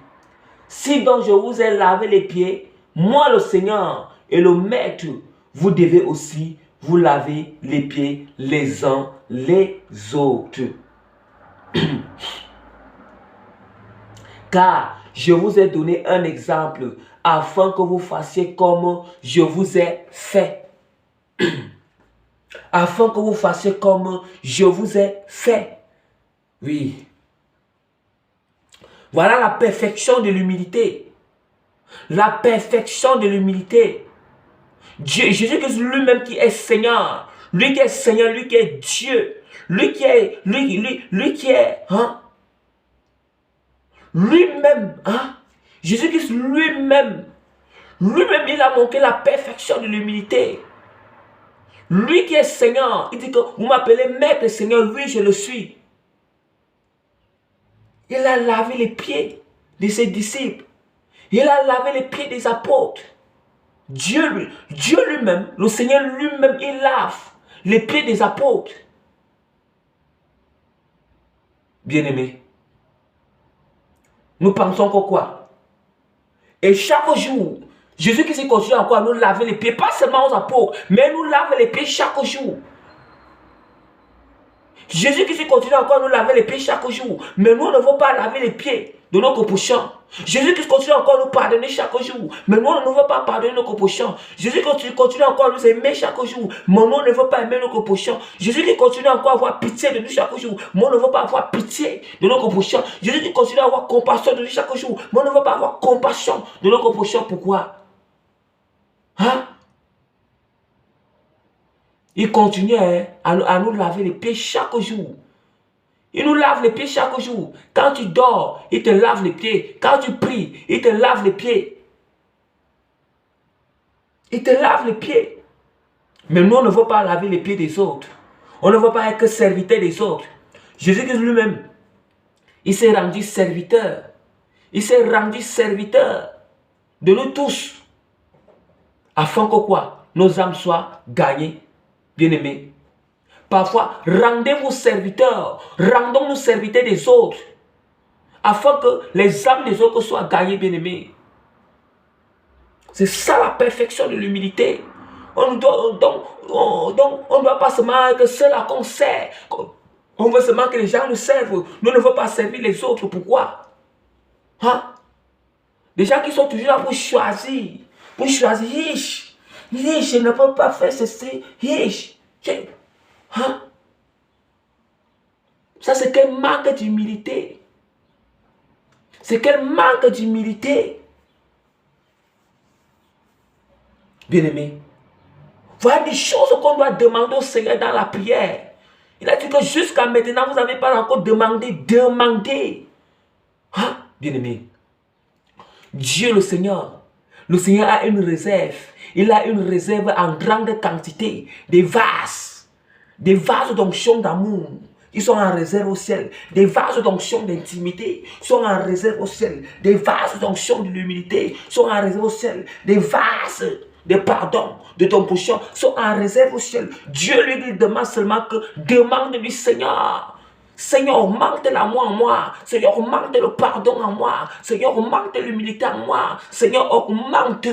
Si donc je vous ai lavé les pieds, moi le Seigneur et le maître, vous devez aussi vous laver les pieds les uns les autres. Car je vous ai donné un exemple afin que vous fassiez comme je vous ai fait. Afin que vous fassiez comme je vous ai fait. Oui. Voilà la perfection de l'humilité. La perfection de l'humilité. Jésus-Christ lui-même qui est Seigneur. Lui qui est Seigneur, lui qui est Dieu. Lui qui est, lui-même, Jésus-Christ lui-même, il a montré la perfection de l'humilité. Lui qui est Seigneur, il dit que vous m'appelez maître et Seigneur, oui, je le suis. Il a lavé les pieds de ses disciples. Il a lavé les pieds des apôtres. Dieu lui-même, le Seigneur lui-même, il lave les pieds des apôtres. Bien-aimés, nous pensons que quoi? Et chaque jour, Jésus-Christ continue encore à nous laver les pieds, pas seulement aux apôtres, mais nous lave les pieds chaque jour. Jésus-Christ continue encore à nous laver les pieds chaque jour, mais nous ne devons pas laver les pieds de nos prochains. Jésus-Christ continue encore à nous pardonner chaque jour, mais nous ne devons pas pardonner nos prochains. Jésus-Christ continue encore à nous aimer chaque jour, mais nous ne devons pas aimer nos prochains. Jésus-Christ continue encore à avoir pitié de nous chaque jour, mais nous ne devons pas avoir pitié de nos prochains. Jésus-Christ continue à avoir compassion de nous chaque jour, mais nous ne devons pas avoir compassion de nos prochains. Pourquoi? Il continue à nous laver les pieds chaque jour. Il nous lave les pieds chaque jour. Quand tu dors, il te lave les pieds. Quand tu pries, il te lave les pieds. Il te lave les pieds. Mais nous, on ne veut pas laver les pieds des autres. On ne veut pas être serviteur des autres. Jésus-Christ lui-même, il s'est rendu serviteur. Il s'est rendu serviteur de nous tous. Afin que quoi? Nos âmes soient gagnées, bien-aimés. Parfois, rendez-vous serviteurs. Rendons-nous serviteurs des autres. Afin que les âmes des autres soient gagnées, bien-aimés. C'est ça la perfection de l'humilité. On ne doit pas seulement que ceux-là qu'on sert. On veut seulement que les gens nous servent. Nous ne voulons pas servir les autres. Pourquoi? Hein? Des gens qui sont toujours là pour choisir. Pour choisir. Je ne peux pas faire ceci. Hein? Ça, c'est quel manque d'humilité. C'est quel manque d'humilité. Bien-aimé, voilà des choses qu'on doit demander au Seigneur dans la prière. Il a dit que jusqu'à maintenant, vous n'avez pas encore demandé. Demandez. Hein? Bien-aimé, Dieu le Seigneur a une réserve. Il a une réserve en grande quantité. Des vases d'onction d'amour. Ils sont en réserve au ciel. Des vases d'onction d'intimité sont en réserve au ciel. Des vases d'onction de l'humilité sont en réserve au ciel. Des vases de pardon, de ton péché sont en réserve au ciel. Dieu lui demande seulement que demande-lui, Seigneur. Seigneur, augmente l'amour en moi. Seigneur, augmente le pardon en moi. Seigneur, augmente l'humilité en moi. Seigneur, augmente.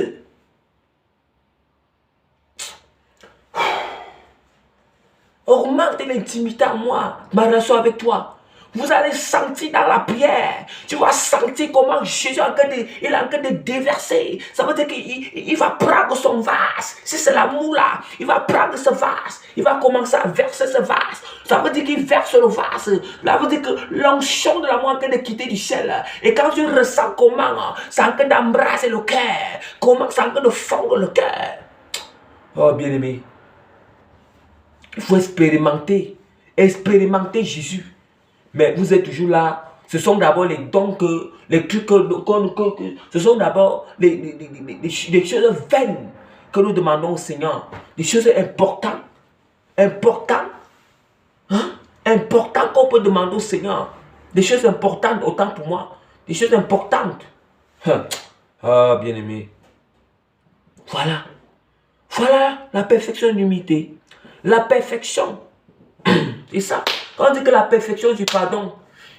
Augmente l'intimité en moi, ma relation avec toi. Vous allez sentir dans la prière. Tu vas sentir comment Jésus est en train de déverser. Ça veut dire qu'il va prendre son vase. Si c'est l'amour là, il va prendre ce vase. Il va commencer à verser ce vase. Ça veut dire qu'il verse le vase. Ça veut dire que l'onction de l'amour est en train de quitter du ciel. Et quand tu ressens comment c'est en train d'embrasser le cœur, comment c'est en train de fondre le cœur. Oh bien-aimé, il faut expérimenter Jésus. Mais vous êtes toujours là. Ce sont d'abord les dons les trucs ce sont d'abord des choses vaines que nous demandons au Seigneur. Des choses importantes. Importantes. Hein? Importantes qu'on peut demander au Seigneur. Des choses importantes autant pour moi. Des choses importantes. Ah, bien-aimé. Voilà. Voilà la perfection de l'humilité. La perfection. C'est ça. Quand on dit que la perfection du pardon,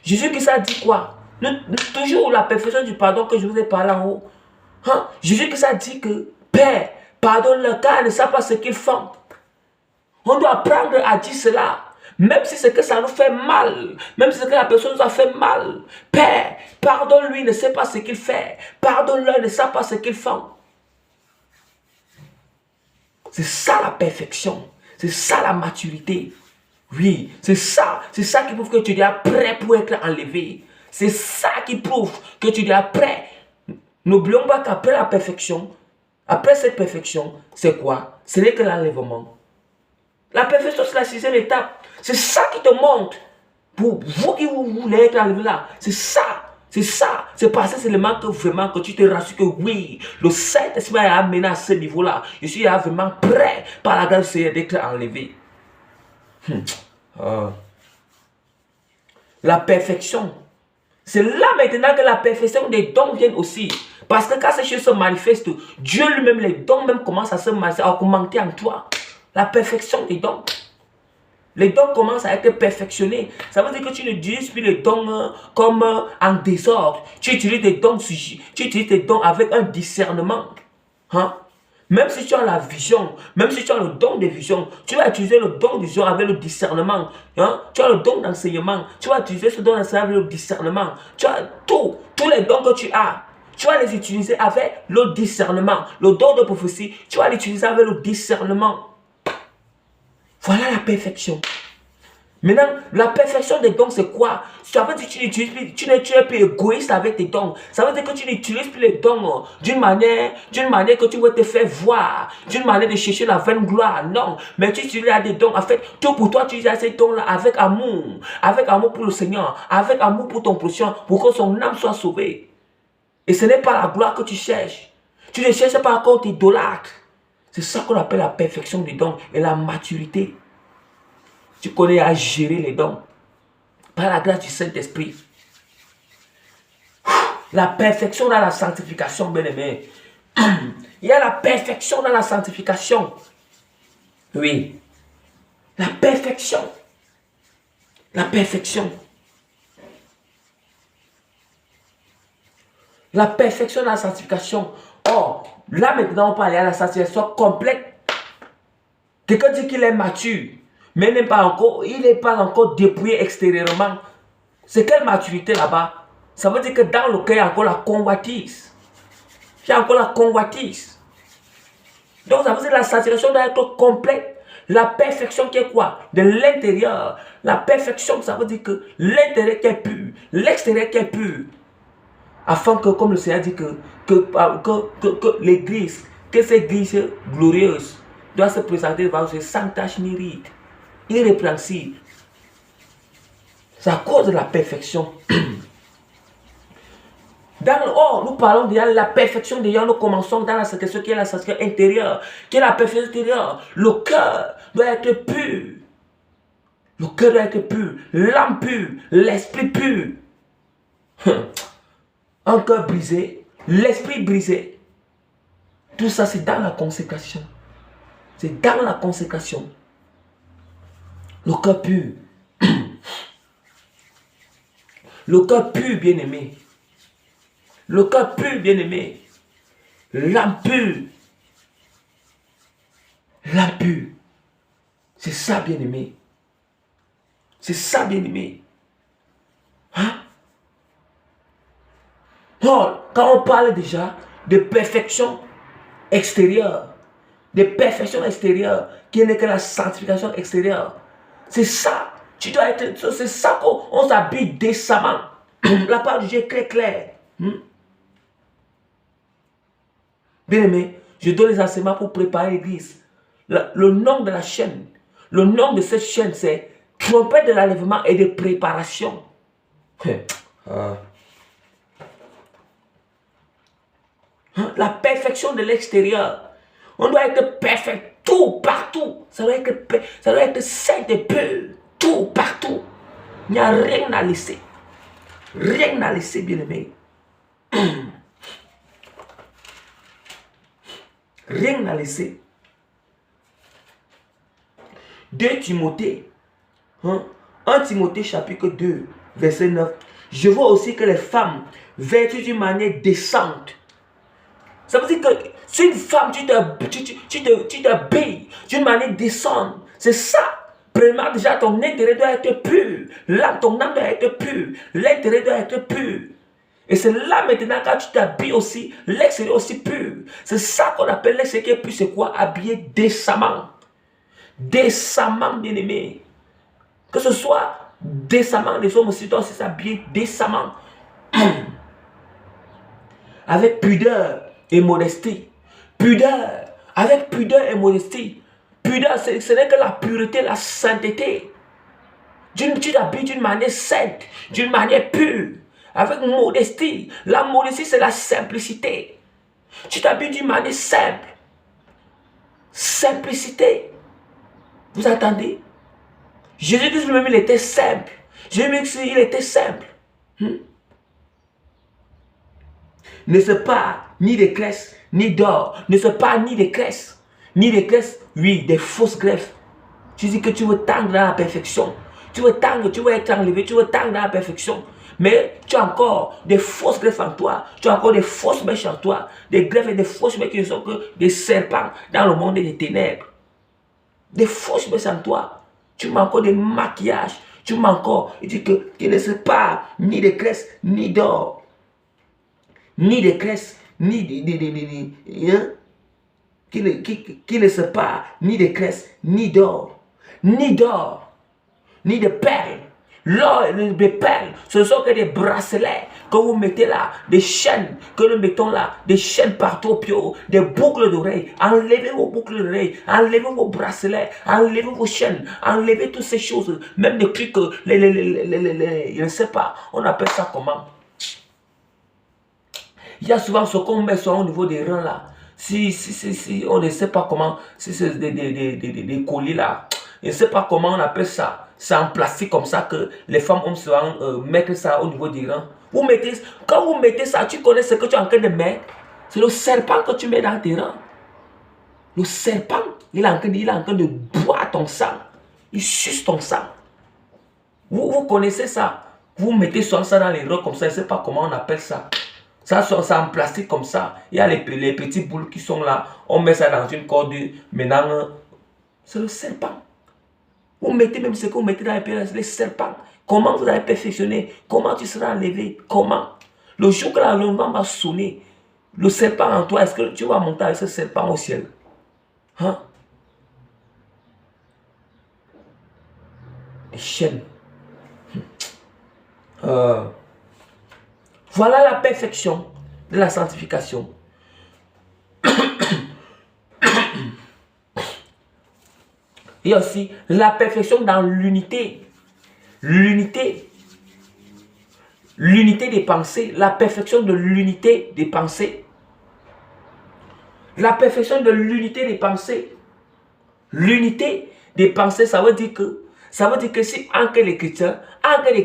Jésus-Christ a dit quoi? Toujours la perfection du pardon que je vous ai parlé en haut. Hein? Jésus-Christ a dit que Père, pardonne-leur car ils ne savent pas ce qu'ils font. On doit apprendre à dire cela. Même si c'est que ça nous fait mal. Même si c'est que la personne nous a fait mal. Père, pardonne-lui, il ne sait pas ce qu'il fait. Pardonne-leur, il ne sait pas ce qu'ils font. C'est ça la perfection. C'est ça la maturité. Oui, c'est ça qui prouve que tu es prêt pour être enlevé. C'est ça qui prouve que tu es prêt. N'oublions pas qu'après la perfection, après cette perfection, c'est quoi? Ce n'est que l'enlèvement. La perfection, c'est la 6e étape. C'est ça qui te montre. Pour vous qui voulez être enlevé là, c'est ça. C'est ça. C'est parce que c'est le manque vraiment que tu te rassures que oui, le Saint-Esprit a amené à ce niveau-là. Je suis vraiment prêt par la grâce du Seigneur d'être enlevé. La perfection. C'est là maintenant que la perfection des dons vient aussi. Parce que quand ces choses se manifestent, Dieu lui-même, les dons même commencent à se manifester, à augmenter en toi. La perfection des dons. Les dons commencent à être perfectionnés. Ça veut dire que tu ne utilises plus les dons comme en désordre. Tu utilises tes dons avec un discernement. Hein? Même si tu as la vision, même si tu as le don de vision, tu vas utiliser le don de vision avec le discernement. Hein? Tu as le don d'enseignement, tu vas utiliser ce don d'enseignement avec le discernement. Tu as tous les dons que tu as. Tu vas les utiliser avec le discernement. Le don de prophétie, tu vas l'utiliser avec le discernement. Voilà la perfection. Maintenant, la perfection des dons, c'est quoi? Ça veut dire que tu n'es plus égoïste avec tes dons. Ça veut dire que tu n'utilises plus les dons d'une manière que tu veux te faire voir, d'une manière de chercher la vaine gloire. Non, mais tu utilises des dons. En fait, tout pour toi, tu utilises ces dons-là avec amour pour le Seigneur, avec amour pour ton prochain, pour que son âme soit sauvée. Et ce n'est pas la gloire que tu cherches. Tu ne cherches pas encore tes idolâtres. C'est ça qu'on appelle la perfection des dons et la maturité. Tu connais à gérer les dons. Par la grâce du Saint-Esprit. La perfection dans la sanctification, bien-aimé. Il y a la perfection dans la sanctification. Oui. La perfection. La perfection. La perfection dans la sanctification. Or, là maintenant, on parle de la sanctification complète. Quelqu'un dit qu'il est mature, mais il n'est pas encore dépouillé extérieurement. C'est quelle maturité là-bas? Ça veut dire que dans le cœur, il y a encore la convoitise. Il y a encore la convoitise. Donc, ça veut dire que la sanctification doit être complète. La perfection qui est quoi? De l'intérieur. La perfection, ça veut dire que l'intérieur qui est pur, l'extérieur qui est pur. Afin que, comme le Seigneur dit, que l'église, que cette église glorieuse, doit se présenter devant Dieu sans tache ni ride, irrépréhensible. C'est à cause de la perfection. Nous parlons de la perfection déjà, nous commençons dans la sanctification qui est la sanctification intérieure, qui est la perfection intérieure. Le cœur doit être pur. Le cœur doit être pur, l'âme pure, l'esprit pur. Un cœur brisé, l'esprit brisé. Tout ça, c'est dans la consécration. C'est dans la consécration. Le cœur pur. Le cœur pur, bien-aimé. Le cœur pur, bien-aimé. L'âme pure. L'âme pure. C'est ça, bien-aimé. C'est ça, bien-aimé. Hein? Oh, quand on parle déjà de perfection extérieure, de perfection extérieure, qui n'est que la sanctification extérieure, c'est ça. Tu dois être, c'est ça qu'on s'habille décemment. La part du Dieu est très claire. Bien aimé, je donne les enseignements pour préparer l'église. Le nom de la chaîne, le nom de cette chaîne, c'est trompette de l'enlèvement et de préparation. La perfection de l'extérieur. On doit être parfait tout, partout. Ça doit être saint et pur. Tout, partout. Il n'y a rien à laisser. Rien à laisser, bien-aimé. Rien à laisser. 2 Timothée. 1 Timothée chapitre 2, verset 9. Je vois aussi que les femmes vêtues d'une manière décente. Ça veut dire que si une femme, tu t'habilles d'une manière décente. C'est ça. Premièrement, déjà, ton intérêt doit être pur. Là, ton âme doit être pure. L'intérêt doit être pur. Et c'est là maintenant, quand tu t'habilles aussi, l'extérieur aussi pur. C'est ça qu'on appelle l'extérieur pur. C'est quoi? Habiller décemment. Décemment, bien-aimé. Que ce soit décemment, les hommes aussi doivent s'habiller décemment. Avec pudeur et modestie. Pudeur. Avec pudeur et modestie. Pudeur, ce n'est que la pureté, la sainteté. Tu t'habilles d'une manière sainte, d'une manière pure. Avec modestie. La modestie, c'est la simplicité. Tu t'habilles d'une manière simple. Simplicité. Vous attendez? Jésus-Christ lui-même, il était simple. Jésus-Christ, il était simple. Ne se pas ni de graisse, ni d'or. Ne se pas ni de graisse. Ni de graisse, oui, des fausses greffes. Tu dis que tu veux tendre dans la perfection. Tu veux tendre, tu veux être enlevé, tu veux tendre dans la perfection. Mais tu as encore des fausses greffes en toi. Tu as encore des fausses mèches en toi. Des greffes et des fausses mèches qui ne sont que des serpents dans le monde des ténèbres. Des fausses mèches en toi. Tu m'as encore des maquillages. Tu m'as encore. Il dit que tu ne sais pas ni de graisse, ni d'or. Ni de graisse, ni qui ne sait pas ni de graisse, ni d'or. Ni d'or. ni de perles. L'or et les perles, ce sont que des bracelets que vous mettez là, des chaînes que nous mettons là, des chaînes partout au pied, des boucles d'oreilles. Enlevez vos boucles d'oreilles, enlevez vos bracelets, enlevez vos chaînes, enlevez toutes ces choses, même des trucs, je ne sais pas, on appelle ça comment. Il y a souvent ce qu'on met au niveau des reins là. Si on ne sait pas comment, si c'est des colliers là, je ne sais pas comment on appelle ça. C'est en plastique comme ça que les femmes ont souvent mettre ça au niveau des reins. Quand vous mettez ça, tu connais ce que tu es en train de mettre. C'est le serpent que tu mets dans tes reins. Le serpent, il est en train de boire ton sang. Il suce ton sang. Vous connaissez ça. Vous mettez ça dans les reins comme ça, je ne sais pas comment on appelle ça. Ça en plastique comme ça. Il y a les petits boules qui sont là. On met ça dans une corde. Maintenant, c'est le serpent. Vous mettez même ce que vous mettez dans les serpents. Comment vous allez perfectionner? Comment tu seras enlevé? Comment? Le jour que l'enlèvement va sonner, le serpent en toi, est-ce que tu vas monter avec ce serpent au ciel? Hein? Les chaînes. Voilà la perfection de la sanctification. Il y a aussi la perfection dans l'unité. L'unité des pensées. La perfection de l'unité des pensées. La perfection de l'unité des pensées. L'unité des pensées, ça veut dire que si en que les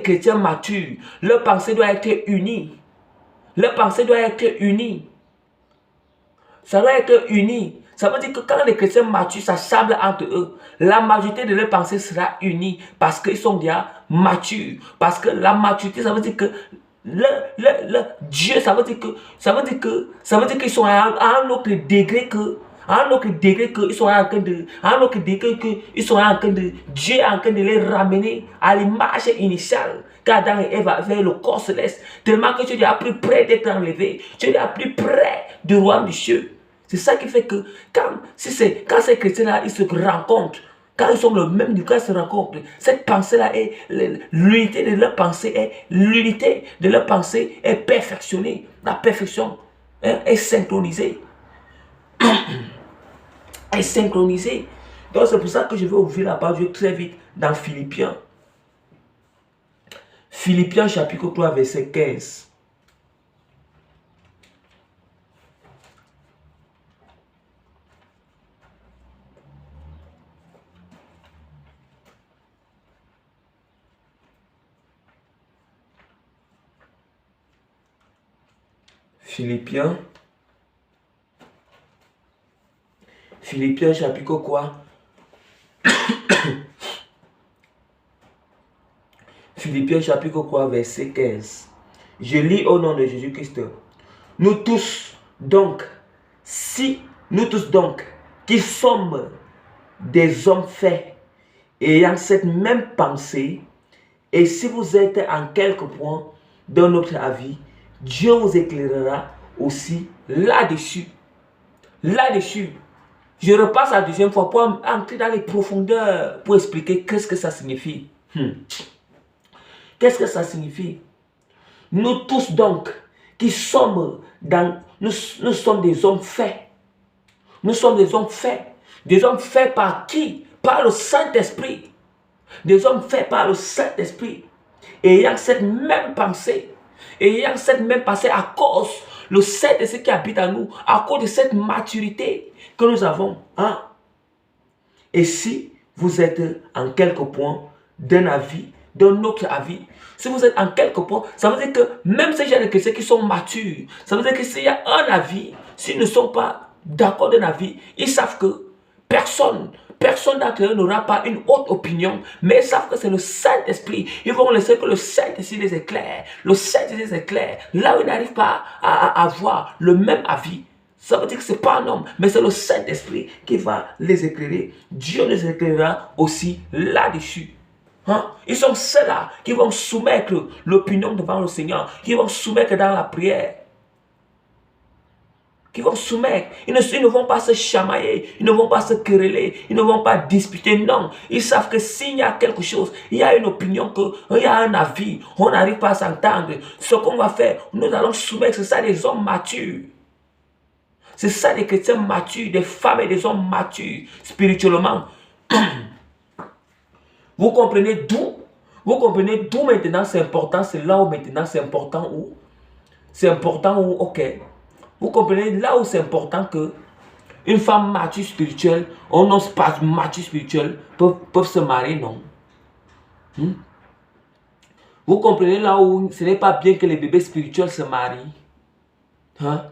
chrétiens matures, leur pensée doit être unie. Leur pensée doit être unie. Ça doit être uni. Ça veut dire que quand les chrétiens matures s'assemblent entre eux, la majorité de leurs pensées sera unie parce qu'ils sont déjà matures. Parce que la maturité, ça veut dire que le Dieu, ça veut dire qu'ils sont à un autre degré que, ils sont en train de, Dieu est en train de les ramener à l'image initiale qu'Adam et Ève avaient le corps céleste, tellement que tu es déjà plus près d'être enlevé, tu es déjà plus près du royaume des cieux. C'est ça qui fait que quand ces chrétiens-là, ils se rencontrent, quand ils sont le même niveau, quand ils se rencontrent, cette pensée-là est l'unité de leur pensée, est perfectionnée. La perfection est synchronisée. Est synchronisée. Donc c'est pour ça que je vais ouvrir la page très vite dans Philippiens. Philippiens chapitre 3 verset 15. Philippiens chapitre quoi? Philippiens chapitre quoi verset 15. Je lis au nom de Jésus-Christ. Nous tous donc, qui sommes des hommes faits, ayant cette même pensée, et si vous êtes en quelque point dans notre avis, Dieu vous éclairera aussi là-dessus. Là-dessus. Je repasse la deuxième fois pour entrer dans les profondeurs, pour expliquer qu'est-ce que ça signifie. Qu'est-ce que ça signifie? Nous tous donc, qui sommes nous sommes des hommes faits. Nous sommes des hommes faits. Des hommes faits par qui? Par le Saint-Esprit. Des hommes faits par le Saint-Esprit. Ayant cette même pensée. À cause le Saint-Esprit qui habite en nous, à cause de cette maturité que nous avons. Hein? Et si vous êtes en quelque point d'un autre avis, si vous êtes en quelque point, ça veut dire que même si j'ai des chrétiens qui sont matures, ça veut dire que s'il y a un avis, s'ils ne sont pas d'accord d'un avis, ils savent que personne d'entre eux n'aura pas une autre opinion, mais ils savent que c'est le Saint-Esprit. Ils vont laisser que le Saint-Esprit les éclaire. Le Saint-Esprit les éclaire. Là où ils n'arrivent pas à avoir le même avis, ça veut dire que ce n'est pas un homme, mais c'est le Saint-Esprit qui va les éclairer. Dieu les éclairera aussi là-dessus. Hein? Ils sont ceux-là qui vont soumettre l'opinion devant le Seigneur, qui vont soumettre dans la prière. qui vont soumettre. Ils ne vont pas se chamailler, ils ne vont pas se quereller, ils ne vont pas disputer. Non, ils savent que s'il y a quelque chose, il y a une opinion, il y a un avis, on n'arrive pas à s'entendre. Ce qu'on va faire, nous allons soumettre. C'est ça des hommes matures. C'est ça des chrétiens matures, des femmes et des hommes matures spirituellement. Vous comprenez d'où? Vous comprenez d'où maintenant c'est important? C'est là où maintenant c'est important où? C'est important où, ok. Vous comprenez là où c'est important que une femme mature spirituelle, un homme pas mature spirituel peuvent se marier, non? Vous comprenez là où ce n'est pas bien que les bébés spirituels se marient? Hein?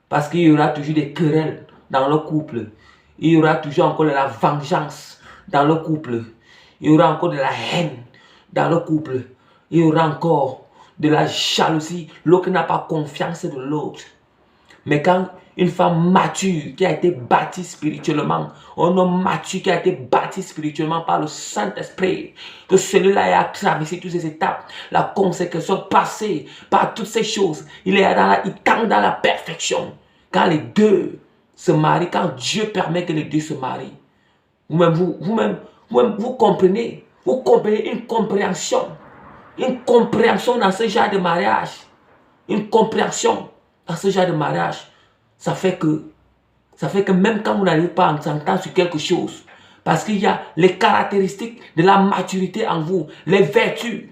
Parce qu'il y aura toujours des querelles dans le couple. Il y aura toujours encore de la vengeance dans le couple. Il y aura encore de la haine dans le couple. Il y aura encore de la jalousie. L'autre n'a pas confiance de l'autre. Mais quand une femme mature qui a été bâtie spirituellement, un homme mature qui a été bâti spirituellement par le Saint-Esprit, que celui-là a traversé toutes ces étapes, la consécration passée par toutes ces choses, il tend dans la perfection. Quand les deux se marient, quand Dieu permet que les deux se marient, vous comprenez une compréhension dans ce genre de mariage, une compréhension dans ce genre de mariage, ça fait que même quand vous n'arrivez pas à s'entendre sur quelque chose, parce qu'il y a les caractéristiques de la maturité en vous, les vertus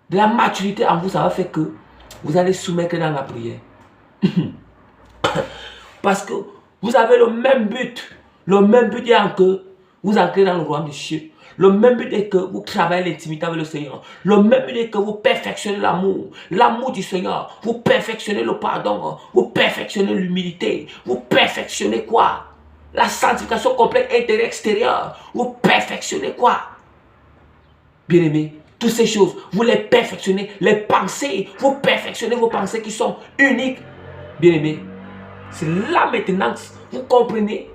de la maturité en vous, ça va faire que vous allez soumettre dans la prière. Parce que vous avez le même but est que vous entrez dans le royaume des cieux. Le même but est que vous travaillez l'intimité avec le Seigneur. Le même but est que vous perfectionnez l'amour. L'amour du Seigneur. Vous perfectionnez le pardon. Vous perfectionnez l'humilité. Vous perfectionnez quoi? La sanctification complète intérieur-extérieur. Vous perfectionnez quoi? Bien-aimés, toutes ces choses, vous les perfectionnez. Les pensées, vous perfectionnez vos pensées qui sont uniques. Bien-aimés, c'est là maintenant, vous comprenez.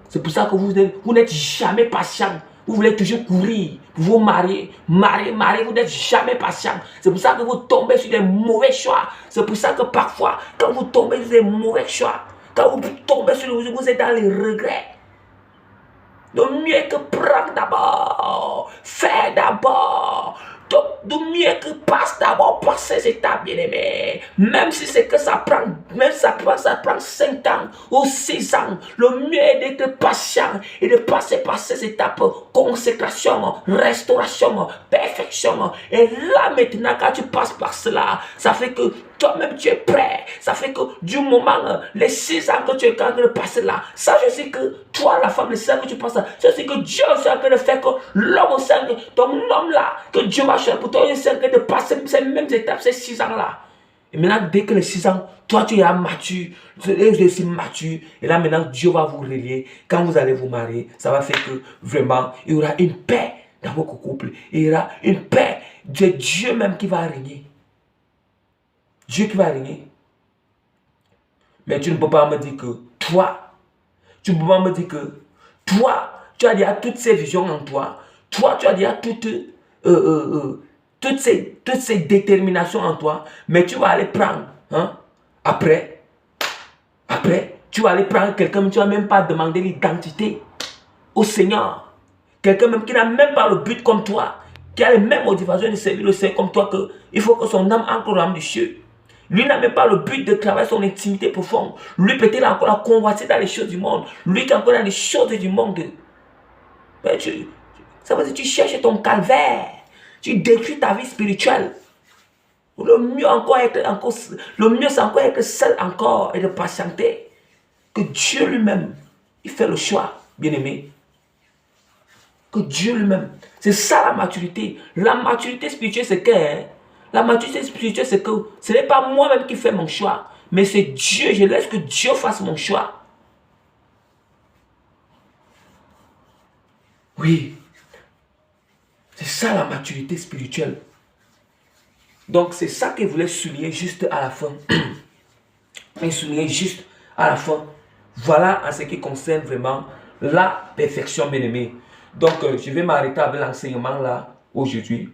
C'est pour ça que vous n'êtes jamais patient. Vous voulez toujours courir, vous marier, vous n'êtes jamais patient. C'est pour ça que vous tombez sur des mauvais choix. C'est pour ça que parfois, quand vous tombez sur des mauvais choix, quand vous tombez sur vous êtes dans les regrets. Le mieux que prendre d'abord, faire d'abord. De mieux que passe d'abord par ces étapes, bien-aimés. Même si c'est que ça prend, ça prend 5 ans ou 6 ans, le mieux est d'être patient et de passer par ces étapes, consécration, restauration, perfection. Et là maintenant, quand tu passes par cela, ça fait que toi-même tu es prêt. Ça fait que du moment, les 6 ans que tu es en train de passer là, ça je sais que toi, la femme, les 6 ans que tu passes là, je sais que Dieu est en train de faire que l'homme au sein, ton homme là, que Dieu va choisir pour toi, il est en train de passer ces mêmes étapes, ces 6 ans là. Et maintenant, dès que les 6 ans, toi tu es mature, tu es aussi mature, et là maintenant Dieu va vous relier. Quand vous allez vous marier, ça va faire que vraiment, il y aura une paix dans votre couple. Il y aura une paix de Dieu même qui va régner. Dieu qui va régner. Mais tu ne peux pas me dire que toi, tu ne peux pas me dire que toi, tu as déjà toutes ces visions en toi. Toi, tu as déjà toutes ces déterminations en toi. Mais tu vas aller prendre, après, tu vas aller prendre quelqu'un, mais tu ne vas même pas demander l'identité au Seigneur. Quelqu'un même qui n'a même pas le but comme toi, qui a les mêmes motivations de servir le Seigneur comme toi, il faut que son âme entre dans les cieux. Lui n'a même pas le but de travailler son intimité profonde. Lui peut-être encore la convoiter dans les choses du monde. Lui qui est encore dans les choses du monde. Mais ça veut dire que tu cherches ton calvaire. Tu détruis ta vie spirituelle. Le mieux c'est encore être seul encore et de patienter. Que Dieu lui-même, il fait le choix, bien-aimé. Que Dieu lui-même. C'est ça la maturité. La maturité spirituelle, c'est que... La maturité spirituelle, c'est que ce n'est pas moi-même qui fais mon choix, mais c'est Dieu. Je laisse que Dieu fasse mon choix. Oui. C'est ça la maturité spirituelle. Donc c'est ça que je voulais souligner juste à la fin. Et souligner juste à la fin. Voilà en ce qui concerne vraiment la perfection, bien-aimé. Donc je vais m'arrêter avec l'enseignement là aujourd'hui.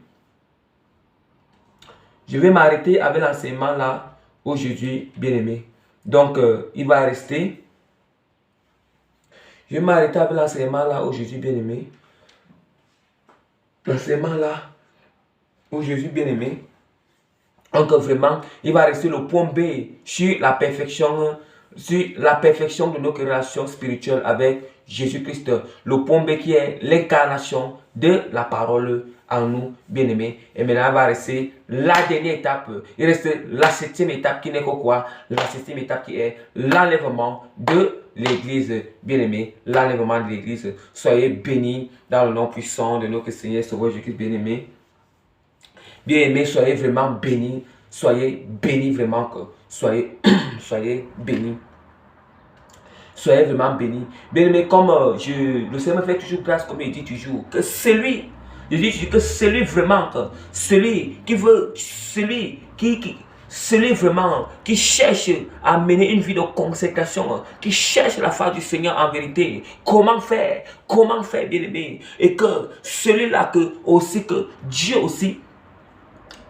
Je vais m'arrêter avec l'enseignement là aujourd'hui, bien-aimé. Donc, il va rester. Je vais m'arrêter avec l'enseignement là où Jésus bien-aimé. L'enseignement là où Jésus bien-aimé. Donc, vraiment, il va rester le point B sur la perfection de notre relation spirituelle avec Jésus-Christ. Le point B qui est l'incarnation de la parole en nous, bien-aimés. Et maintenant, il va rester la dernière étape. Il reste la 7e étape qui n'est que quoi? La 7e étape qui est l'enlèvement de l'Église, bien-aimé. L'enlèvement de l'Église. Soyez bénis dans le nom puissant de notre Seigneur Sauveur Jésus-Christ, bien-aimé. Bien-aimés, soyez vraiment bénis. Soyez bénis vraiment. Soyez bénis. Soyez vraiment bénis. Bien-aimés, comme le Seigneur me fait toujours grâce, comme il dit toujours, que celui, je dis toujours que celui vraiment, celui qui veut, celui vraiment qui cherche à mener une vie de consécration, qui cherche la face du Seigneur en vérité, comment faire, bien-aimé, et que celui-là que Dieu aussi,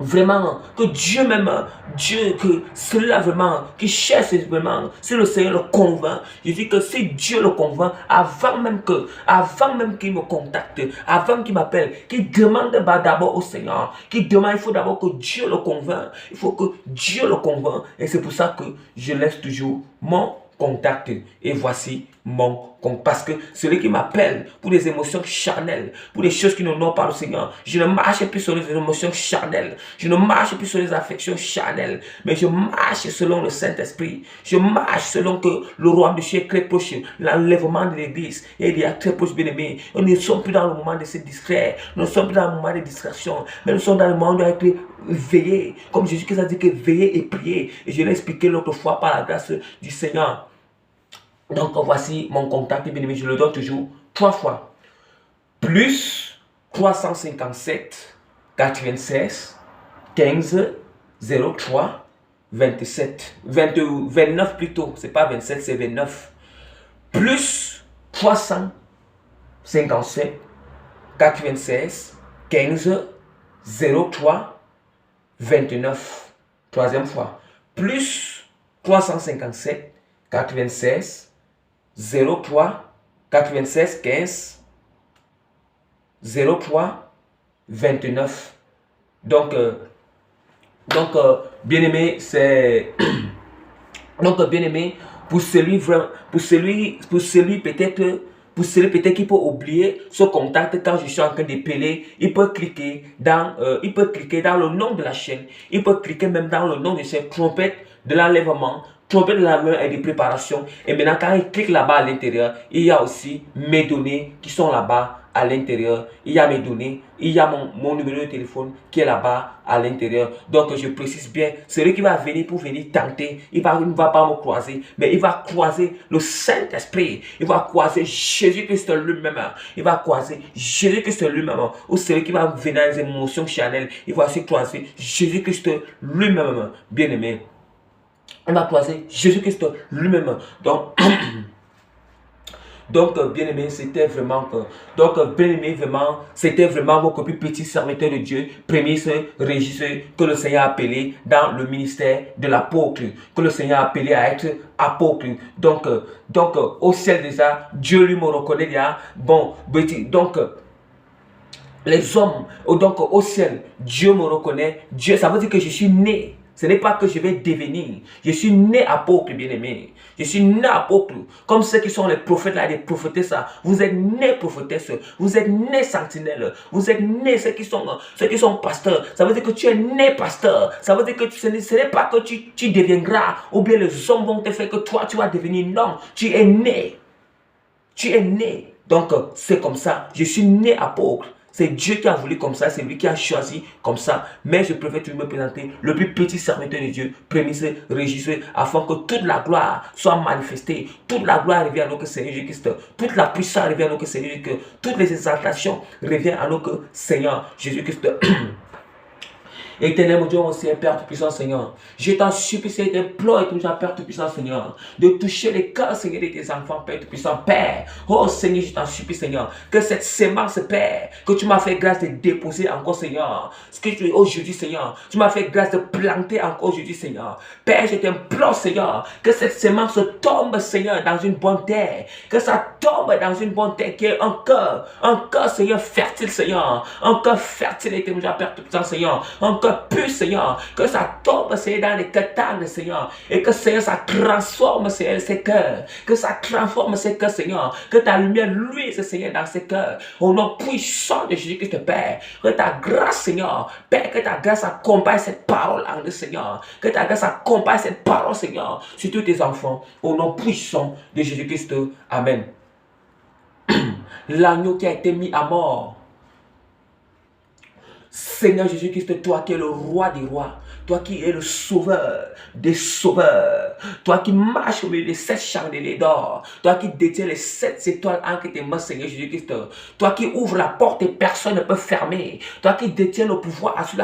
vraiment, que Dieu même, que celui-là vraiment, qui cherche vraiment, si le Seigneur le convainc, je dis que si Dieu le convainc, avant même qu'il me contacte, avant qu'il m'appelle, qu'il demande d'abord au Seigneur, qu'il demande, il faut d'abord que Dieu le convainc, il faut que Dieu le convainc, et c'est pour ça que je laisse toujours mon contact, et voici mon contact, parce que celui qui m'appelle pour des émotions charnelles, pour des choses qui n'honorent pas le Seigneur, je ne marche plus sur les émotions charnelles, je ne marche plus sur les affections charnelles, mais je marche selon le Saint-Esprit, je marche selon que le royaume de Dieu est très proche, l'enlèvement de l'Église est très proche, bien-aimé. Nous ne sommes plus dans le moment de se distraire, nous ne sommes plus dans le moment de distraction, mais nous sommes dans le moment d'être veillés, comme Jésus-Christ a dit que veiller et prier, et je l'ai expliqué l'autre fois par la grâce du Seigneur. Donc voici mon contact, bien-aimé, je le donne toujours 3 fois. Plus 357 96 15 03 27 29 plutôt, c'est pas 27, c'est 29. Plus 357 96 15 03 29. Troisième fois. Plus 357 96 03 96 15 03 29. Donc bien-aimé, c'est donc bien-aimé, pour celui peut-être qui peut oublier ce contact quand je suis en train d'épeler, il peut cliquer dans le nom de la chaîne, il peut cliquer même dans le nom de cette trompette de l'enlèvement, trompette de l'enlèvement et de préparation. Et maintenant quand il clique là-bas à l'intérieur, il y a aussi mes données qui sont là-bas à l'intérieur. Il y a mes données, il y a mon numéro de téléphone qui est là-bas à l'intérieur. Donc je précise bien, celui qui va venir pour venir tenter, il ne va pas me croiser, mais il va croiser le Saint-Esprit, il va croiser Jésus-Christ lui-même, il va croiser Jésus-Christ lui-même, ou celui qui va venir dans les émotions charnelles, il va aussi croiser Jésus-Christ lui-même, bien-aimé. Il va croiser Jésus-Christ lui-même. Donc, bien-aimé, c'était vraiment votre plus petit serviteur de Dieu, premier régisseur que le Seigneur a appelé dans le ministère de l'apôtre, que le Seigneur a appelé à être apôtre. Donc, au ciel déjà, Dieu lui me reconnaît déjà. Bon, donc, les hommes, donc au ciel, Dieu me reconnaît. Dieu, ça veut dire que je suis né. Ce n'est pas que je vais devenir. Je suis né apôtre, bien-aimé. Je suis né apôtre. Comme ceux qui sont les prophètes là, les prophétesses. Vous êtes nés prophétesses. Vous êtes nés sentinelles. Vous êtes nés ceux qui sont pasteurs. Ça veut dire que tu es né pasteur. Ça veut dire que ce n'est pas que tu deviendras. Ou bien les hommes vont te faire que toi tu vas devenir. Non, tu es né. Tu es né. Donc c'est comme ça. Je suis né apôtre. C'est Dieu qui a voulu comme ça, c'est lui qui a choisi comme ça. Mais je préfère toujours me présenter le plus petit serviteur de Dieu, premier régisseur, afin que toute la gloire soit manifestée. Toute la gloire revient à notre Seigneur Jésus-Christ. Toute la puissance revient à notre Seigneur Jésus-Christ. Toutes les exaltations reviennent à notre Seigneur Jésus-Christ. Éternel, mon Dieu, mon Seigneur, Père Tout-Puissant, Seigneur. Je t'en supplie, Seigneur, t'implore et toujours, Père Tout-Puissant, Seigneur, de toucher les cœurs, Seigneur, de tes enfants, Père Tout-Puissant, Père. Oh, Seigneur, je t'en supplie, Seigneur, que cette sémence, Père, que tu m'as fait grâce de déposer encore, Seigneur, ce que tu aujourd'hui, Seigneur, tu m'as fait grâce de planter encore aujourd'hui, Seigneur. Père, je t'implore, Seigneur, que cette sémence tombe, Seigneur, dans une bonne terre, que ça tombe dans une bonne terre, qui est un cœur, Seigneur, fertile, Seigneur, un cœur fertile, éternel, Père Tout-Puissant, Seigneur, un cœur pur, Seigneur, que ça tombe, Seigneur, dans les catanes, Seigneur, et que, Seigneur, ça transforme, Seigneur, ces cœurs, que ça transforme ces cœurs, Seigneur, que ta lumière luise, Seigneur, dans ces cœurs, au nom puissant de Jésus-Christ, Père, que ta grâce, Seigneur, Père, que ta grâce accompagne cette parole, Seigneur, que ta grâce accompagne cette parole, Seigneur, sur tous tes enfants, au nom puissant de Jésus-Christ, Amen. L'agneau qui a été mis à mort, Seigneur Jésus-Christ, toi qui es le roi des rois, toi qui es le sauveur des sauveurs, toi qui marches au milieu des 7 chandeliers d'or, toi qui détiens les 7 étoiles entre tes mains, Seigneur Jésus-Christ, toi qui ouvres la porte et personne ne peut fermer, toi qui détiens le pouvoir sur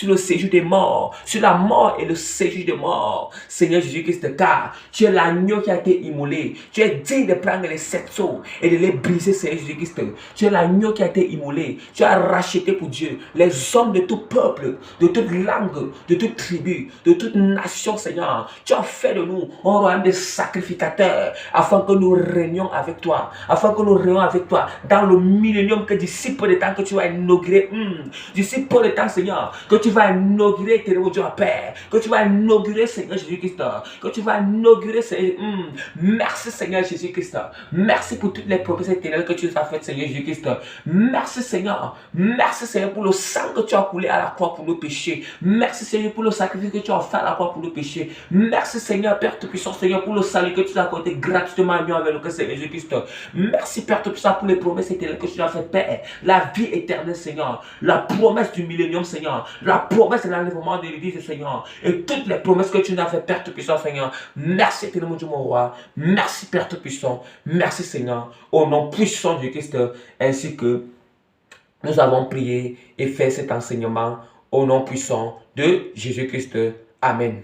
le séjour des morts, sur la mort et le séjour des morts, Seigneur Jésus-Christ, car tu es l'agneau qui a été immolé, tu es digne de prendre les 7 sceaux et de les briser, Seigneur Jésus-Christ, tu es l'agneau qui a été immolé, tu as racheté pour Dieu les hommes de tout peuple, de toute langue, de toute tribu, de toute nation, Seigneur. Tu as fait de nous un royaume de sacrificateurs afin que nous régnions avec toi, dans le millénium que d'ici peu de temps que tu vas inaugurer, d'ici peu de temps, Seigneur, que tu vas inaugurer, Dieu Père, que tu vas inaugurer, Seigneur Jésus-Christ, que tu vas inaugurer, Seigneur. Merci, Seigneur Jésus-Christ. Merci pour toutes les promesses éternelles que tu nous as faites, Seigneur Jésus-Christ. Merci, Seigneur. Merci, Seigneur, pour le sang que tu as coulé à la croix pour nos péchés. Merci, Seigneur, pour le sacrifice que tu as fait à la croix pour nos péchés. Merci, Seigneur, Père Tout-Puissant, Seigneur, pour le salut que tu as accordé gratuitement à nous avec le Seigneur Jésus-Christ. Merci, Père Tout-Puissant, pour les promesses éternelles que tu as fait, Père. La vie éternelle, Seigneur. La promesse du millénium, Seigneur. La promesse de l'enlèvement de l'Église, Seigneur. Et toutes les promesses que tu nous as fait, Père Tout-Puissant, Seigneur. Merci, éternel Dieu, mon roi. Merci, Père Tout-Puissant. Merci, Seigneur. Au nom puissant de Christ, ainsi que nous avons prié et fait cet enseignement au nom puissant de Jésus-Christ. Amen.